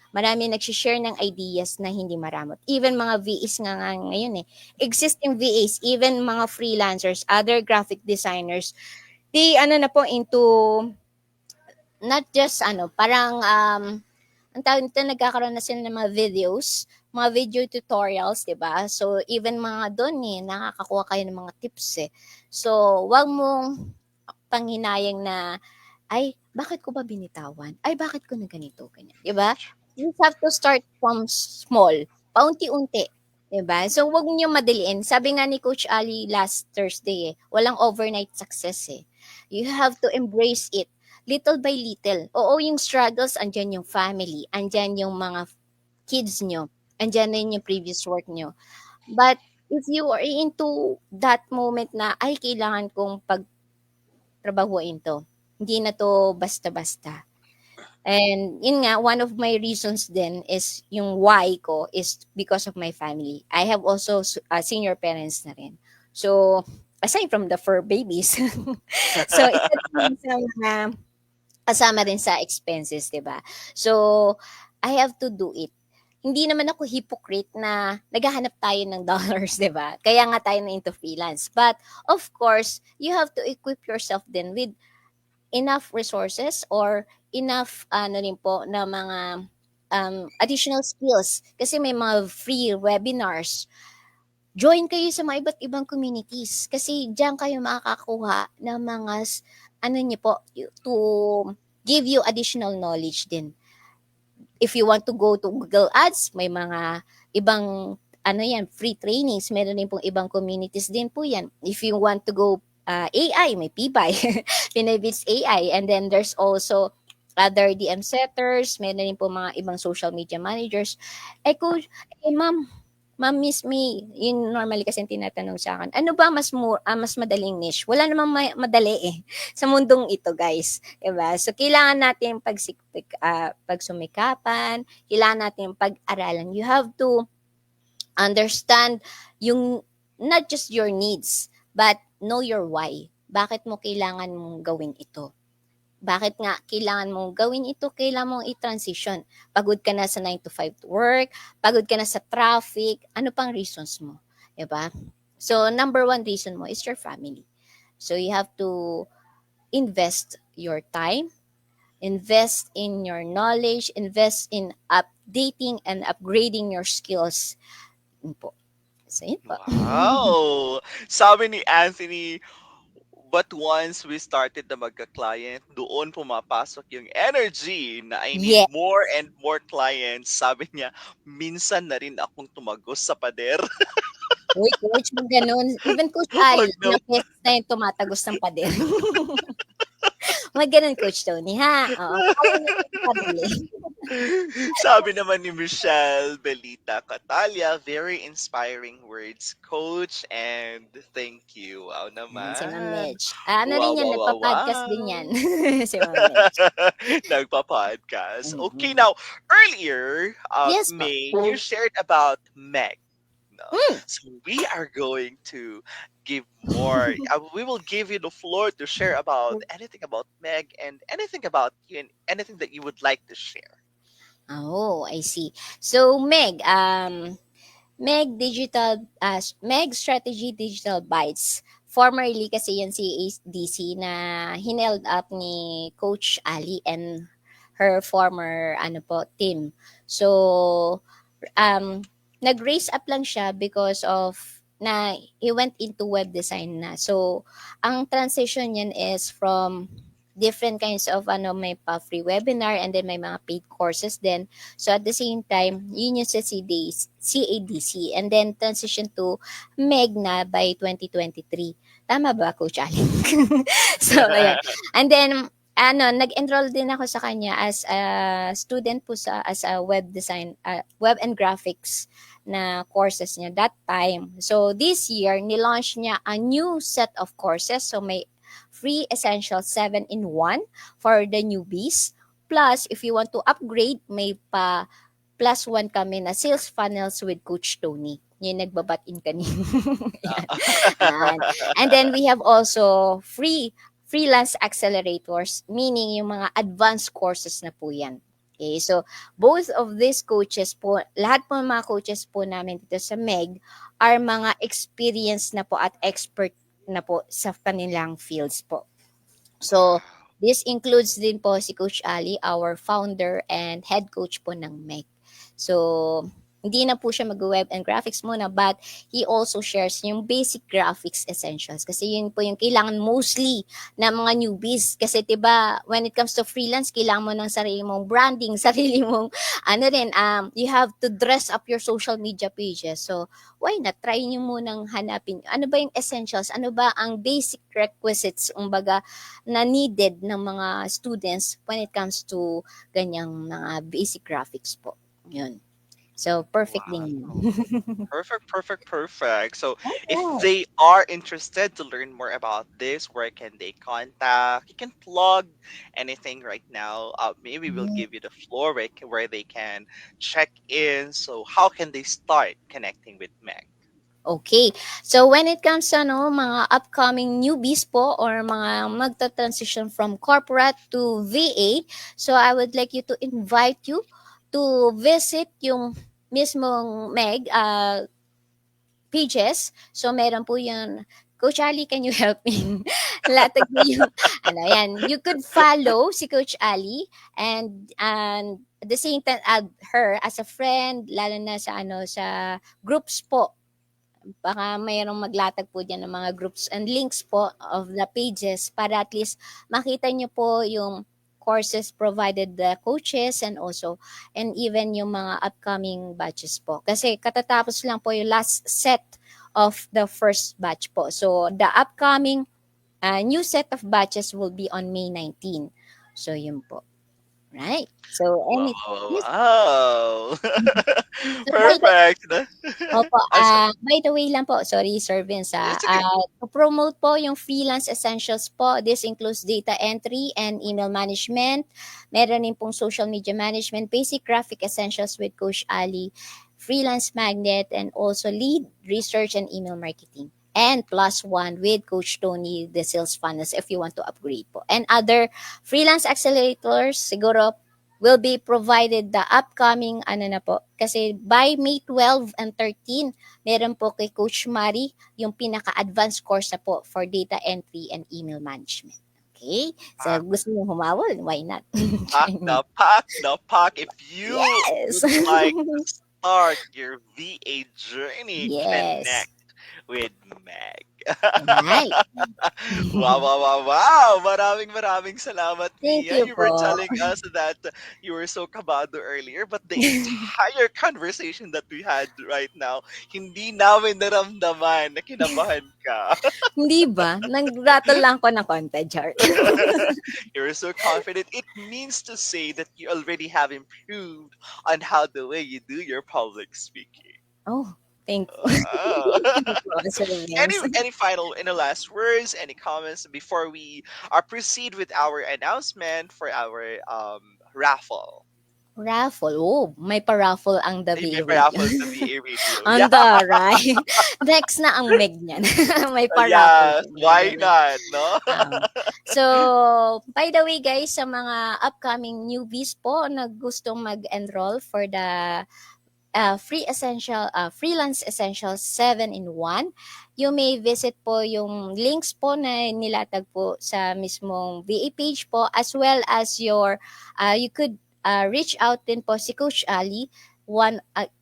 Marami nagsishare ng ideas na hindi maramot. Even mga VAs nga ngayon eh. Existing VAs, even mga freelancers, other graphic designers, di na po into not just parang ang tawag nito, nagkakaroon na sila ng mga videos, mga video tutorials, 'di ba? So even mga doon eh nakakakuha kayo ng mga tips eh. So wag mong panghinayang na ay bakit ko ba binitawan? Ay bakit ko na ganito ganyan, 'di ba? You have to start from small, paunti-unti, 'di ba? So wag niyo madaliin. Sabi nga ni Coach Ali last Thursday walang overnight success eh. You have to embrace it little by little. Oo, yung struggles, andyan yung family, andyan yung mga kids nyo, andyan na yung previous work nyo. But if you are into that moment na, ay, kailangan kong pagtrabahuin to. Hindi na to basta-basta. And yun nga, one of my reasons then is yung why ko is because of my family. I have also senior parents na rin. So, aside from the fur babies, so isa din sa mga kasama rin sa expenses, 'di ba? So, I have to do it. Hindi naman ako hypocrite na naghahanap tayo ng dollars, 'di ba? Kaya nga tayo na into freelance. But of course, you have to equip yourself then with enough resources or enough rin po na mga additional skills kasi may mga free webinars. Join kayo sa mga iba't ibang communities kasi diyan kayo makakakuha ng mga niyo po to give you additional knowledge din. If you want to go to Google Ads, may mga ibang free trainings. Meron din pong ibang communities din po yan. If you want to go AI, may PBay, Pinabits AI. And then there's also other DM setters, meron din po mga ibang social media managers. Ma'am Miss May, yun normally kasi tinatanong sa akin, ano ba mas madaling niche? Wala namang madali eh sa mundong ito, guys. Diba? So, kailangan natin pagsumikapan, kailangan natin pag-aralan. You have to understand yung not just your needs, but know your why. Bakit mo kailangan mong gawin ito? Bakit nga kailangan mong gawin ito? Kailangan mong i-transition. Pagod ka na sa 9 to 5 to work, pagod ka na sa traffic, ano pang reasons mo? 'Di ba? So, number one reason mo is your family. So, you have to invest your time, invest in your knowledge, invest in updating and upgrading your skills. Yun po. So, yun po. Wow! Sabi ni Anthony, but once we started na magka-client, doon pumapasok yung energy na I need Yeah. more and more clients. Sabi niya, minsan na rin akong tumagos sa pader. Uy, coach, mag ganun. Even Coach Ali, Wag na ilang beses na yung tumatagos ng pader. Mag ganun, Coach Tony, ha? Oo, kaya niyo padali. Sabi naman ni Michelle Belita Catalia, very inspiring words, coach, and thank you. Wow Yan, si Ma'am naman. Medj. Ano Wow, rin yan, wow, wow, nagpa-podcast din wow. yan. Si Ma'am Medj. Nagpa-podcast. Okay, Mm. now, earlier, Yes po. May, you shared about Meg. No? Mm. So we are going to give more. We will give you the floor to share about anything about Meg and anything about you and anything that you would like to share. Oh, I see. So, Meg Strategy Digital Bytes. Formerly kasi yan si ADC na hineld up ni Coach Ali and her former team. So, um, nag-raise up lang siya because of na he went into web design na. So, ang transition niyan is from different kinds of may pa free webinar and then may mga paid courses din. So at the same time, yun yung sa CADC and then transition to Megna by 2023. Tama ba, Coach Alin? So, ayan. And then, nag-enroll din ako sa kanya as a student po as a web and graphics na courses niya that time. So, this year, nilaunch niya a new set of courses. So, may free essential 7-in-1 for the newbies. Plus, if you want to upgrade, may pa +1 kami na sales funnels with Coach Tony. Yung nagbabat-in kanina. Yan. And then we have also freelance accelerators, meaning yung mga advanced courses na po yan. Okay, so both of these coaches po, lahat po ng mga coaches po namin dito sa Meg are mga experienced na po at expert na po sa kanilang fields po. So, this includes din po si Coach Ali, our founder and head coach po ng Meg. So, hindi na po siya mag-web and graphics muna, but he also shares yung basic graphics essentials. Kasi yun po yung kailangan mostly na mga newbies. Kasi 'di ba when it comes to freelance, kailangan mo ng sarili mong branding, sarili mong you have to dress up your social media pages. So, why not? Try nyo munang hanapin. Ano ba yung essentials? Ano ba ang basic requisites, umbaga, na needed ng mga students when it comes to ganyang mga basic graphics po. Yun. So, perfect din yun. Wow. Perfect, perfect, perfect. So, if Oh. they are interested to learn more about this, where can they contact? You can plug anything right now. Maybe we'll give you the floor where they can check in. So, how can they start connecting with Meg? Okay. So, when it comes sa mga upcoming newbies po or mga magta-transition from corporate to VA, so I would like you to invite you to visit yung mismong Meg pages. So, meron po yun. Coach Ali, can you help me? Latag niyo yung, yan. You could follow si Coach Ali and at the same time add her as a friend, lalo na sa sa groups po. Baka mayroong maglatag po dyan ng mga groups and links po of the pages para at least makita nyo po yung courses provided the coaches and even yung mga upcoming batches po. Kasi katatapos lang po yung last set of the first batch po. So, the upcoming new set of batches will be on May 19. So, yun po. Right? So, Wow, yes. wow. So, Perfect. Opo, Sorry. by the way lang po, sorry Sir Vince, It's okay. to promote po yung freelance essentials po, this includes data entry and email management, meron din pong social media management, basic graphic essentials with Coach Ali, freelance magnet, and also lead research and email marketing. and +1 with Coach Tony, the sales funnels if you want to upgrade po. And other freelance accelerators, siguro will be provided the upcoming ano na po. Kasi by May 12 and 13, meron po kay Coach Mari yung pinaka-advanced course na po for data entry and email management. Okay? So, Pack, gusto nyo humawal? Why not? pack na pack na pack. If you Yes! would like to start your VA journey, Yes. connect with Meg. Right. Wow, wow, wow, wow! Maraming salamat, Thank Mia. you You were po. telling us that you were so kabado earlier, but the entire conversation that we had right now, hindi namin naramdaman na kinabahan ka. Hindi ba? Nag-rattle lang ko ng konti, Jar. You're so confident. It means to say that you already have improved on how the way you do your public speaking. Oh, thank you. Wow. Thank you po, Sir Vince. Any final, any last words, any comments before we proceed with our announcement for our raffle? Raffle. Oh, may pa-raffle ang The May VA Radio. raffle sa VA Radio. Ang Yeah, taray. Next na ang Meg niyan. May pa-raffle yes, din. why Ganun. not, no? So, by the way guys, sa mga upcoming newbies po na gustong mag-enroll for the freelance essentials 7-in-1, you may visit po yung links po na nilatag po sa mismong VA page po, as well as your you could reach out din po si Coach Ali.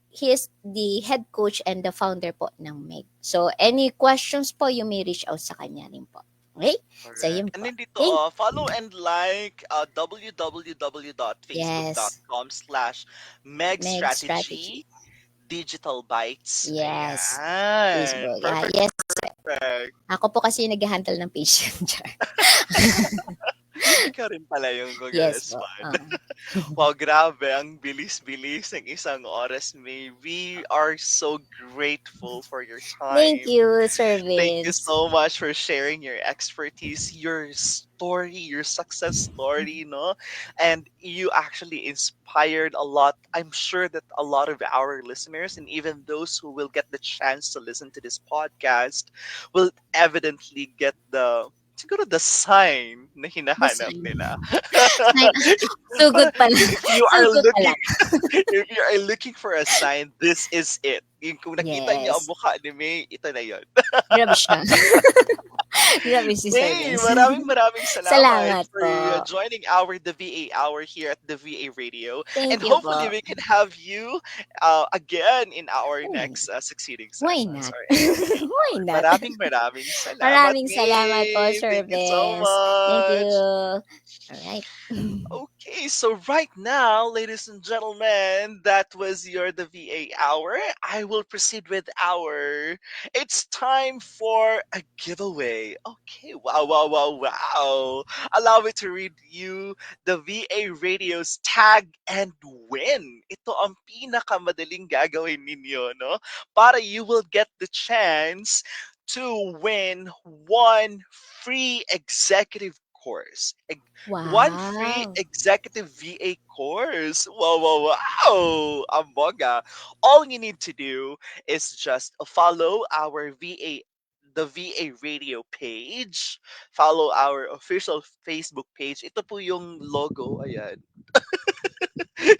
He is the head coach and the founder po ng Meg. So any questions po, you may reach out sa kanya rin po. Okay? So yun Correct. And po. then dito, Thank follow and like Yes. www.facebook.com/Meg Meg Strategy. Strategy Digital Bytes. Yes. Ayan. Facebook. Perfect, Yes. perfect. Ako po kasi nag-handle ng page. Char. Ikaw rin pala yung Yes po. mag-respond. Wow, grabe. Ang bilis-bilis ng isang oras, May. We are so grateful for your Thank time. you, Sir Thank you Vince. so much for sharing your expertise, your story, your success story, no? And you actually inspired a lot. I'm sure that a lot of our listeners and even those who will get the chance to listen to this podcast will evidently get siguro the sign na The hinahanap sign. nila. Sign. Sugod pala. If you are Sugod pala. if you are looking for a sign, this is it. Kung nakita niyo ang Yes. mukha ni May, ito na yon. Grabe siya. Grabe si Sir May, Vince. maraming salamat Salamat for po. joining the VA Hour here at the VA Radio. And Thank you hopefully po. we can have you again in our Hmm. next succeeding Why sessions not? or episodes. Why not? Maraming salamat, Maraming salamat po, May. Sir Thank you so Vince. Thank you. much. Alright. Okay, so right now, ladies and gentlemen, that was the VA Hour. I will proceed with it's time for a giveaway. Okay, wow, wow, wow, wow. Allow me to read you the VA Radio's tag and win. Ito ang pinakamadaling gagawin ninyo, no? Para you will get the chance to win one free executive course. One free Wow. executive VA course. Wow, wow, wow. Amboga. All you need to do is just follow the VA Radio page. Follow our official Facebook page. Ito po yung logo. Ayan.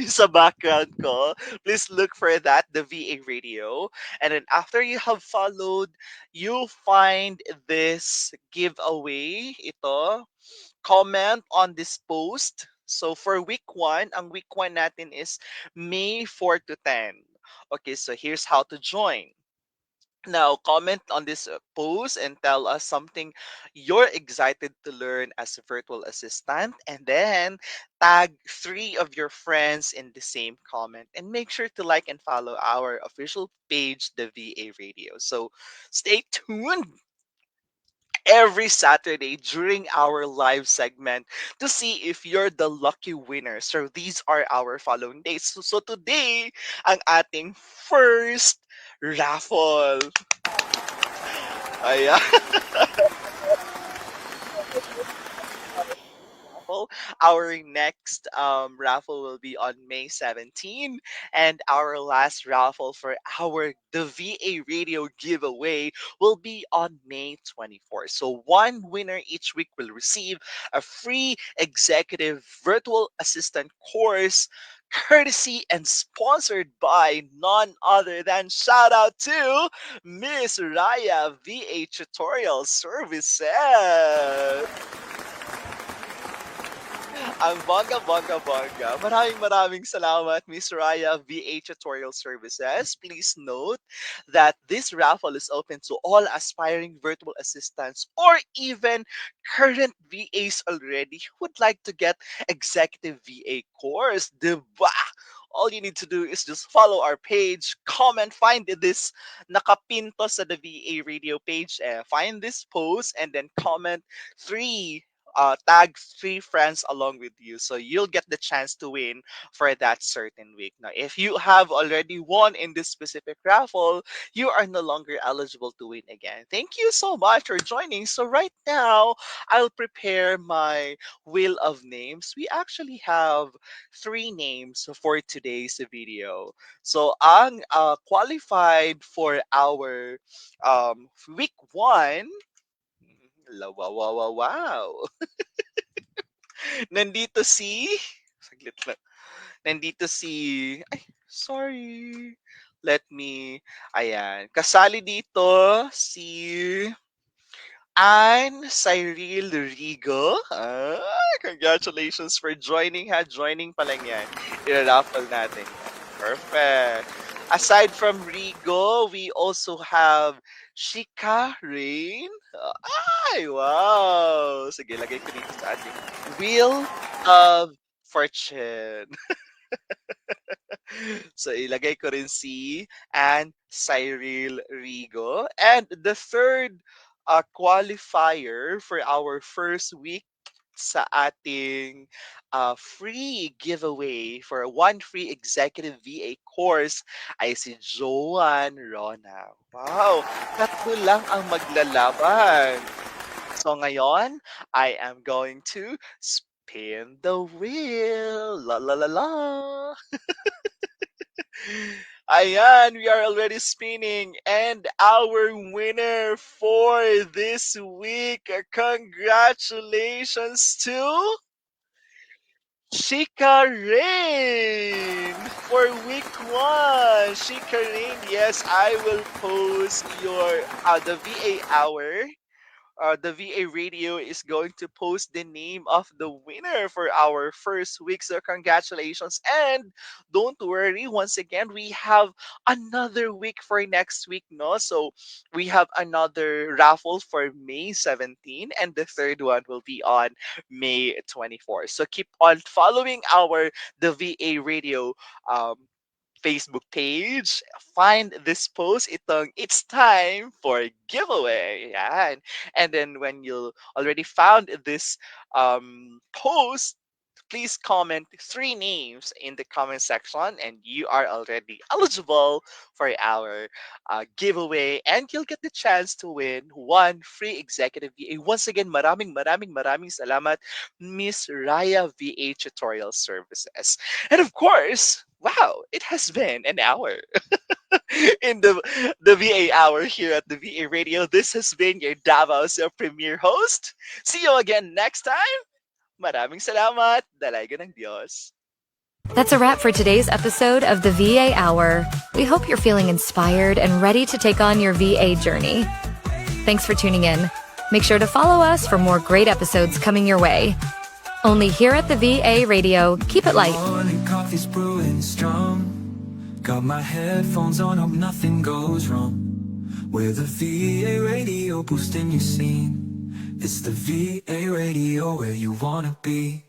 Sa background ko. Please look for that, the VA Radio. And then after you have followed, you'll find this giveaway. Ito. Comment on this post. So for week 1, ang week 1 natin is May 4 to 10. Okay, so here's how to join. Now, comment on this post and tell us something you're excited to learn as a virtual assistant, and then tag 3 of your friends in the same comment. And make sure to like and follow our official page, the VA Radio. So stay tuned every Saturday during our live segment to see if you're the lucky winner. So these are our following days. So today, ang ating first raffle. Ayan. raffle. Our next raffle will be on May 17, and our last raffle for our the VA radio giveaway will be on May 24. So one winner each week will receive a free executive virtual assistant course courtesy and sponsored by none other than shout out to Miss Raya VA Tutorial Services. Ang bongga, bongga, bongga. Maraming salamat, Miss Raya VA Tutorial Services. Please note that this raffle is open to all aspiring virtual assistants or even current VAs already who would like to get executive VA course. Diba? All you need to do is just follow our page, comment, find this nakapinto sa the VA radio page, find this post, and then comment three tag three friends along with you, so you'll get the chance to win for that certain week. Now if you have already won in this specific raffle, you are no longer eligible to win again. Thank you so much for joining. So right now I'll prepare my wheel of names. We actually have 3 names for today's video. So ang qualified for our week 1. Wow, wow, wow, wow. Nandito si... Saglit lang. Nandito si... Ay, sorry. Let me... Ayan. Kasali dito si... Anne Cyril Rigo. Congratulations for joining ha. Joining pa lang yan. I-raffle natin. Perfect. Aside from Rigo, we also have Shika Rain. Ay, wow. Sige, lagay ko dito sa ating Wheel of Fortune. So, ilagay ko rin si Anne Cyril Rigo. And the third qualifier for our first week sa ating free giveaway for one free executive VA course ay si Joanne Rona. Wow! Tatlo lang ang maglalaban. So ngayon, I am going to spin the wheel. La la la la. Ayan, we are already spinning. And our winner for this week, congratulations to Shika Rain for week 1. Shika Rain, yes, I will post your the VA hour. The VA radio is going to post the name of the winner for our first week. So congratulations. And don't worry, once again, we have another week for next week, no? So we have another raffle for May 17, and the third one will be on May 24. So keep on following the VA radio Facebook page. Find this post. It's time for giveaway. Yan. And then when you already found this post, please comment 3 names in the comment section and you are already eligible for our giveaway, and you'll get the chance to win one free executive VA. Once again, maraming salamat, Miss Raya VA Tutorial Services. And of course, wow, it has been an hour in the VA hour here at the VA Radio. This has been your Davao's premier host. See you again next time. Maraming salamat. Dalaga ng Diyos. That's a wrap for today's episode of the VA Hour. We hope you're feeling inspired and ready to take on your VA journey. Thanks for tuning in. Make sure to follow us for more great episodes coming your way. Only here at the VA Radio. Keep it light. Morning coffee's brewing strong. Got my headphones on, hope nothing goes wrong. With the VA Radio boosting your scene. It's the VA Radio where you wanna be.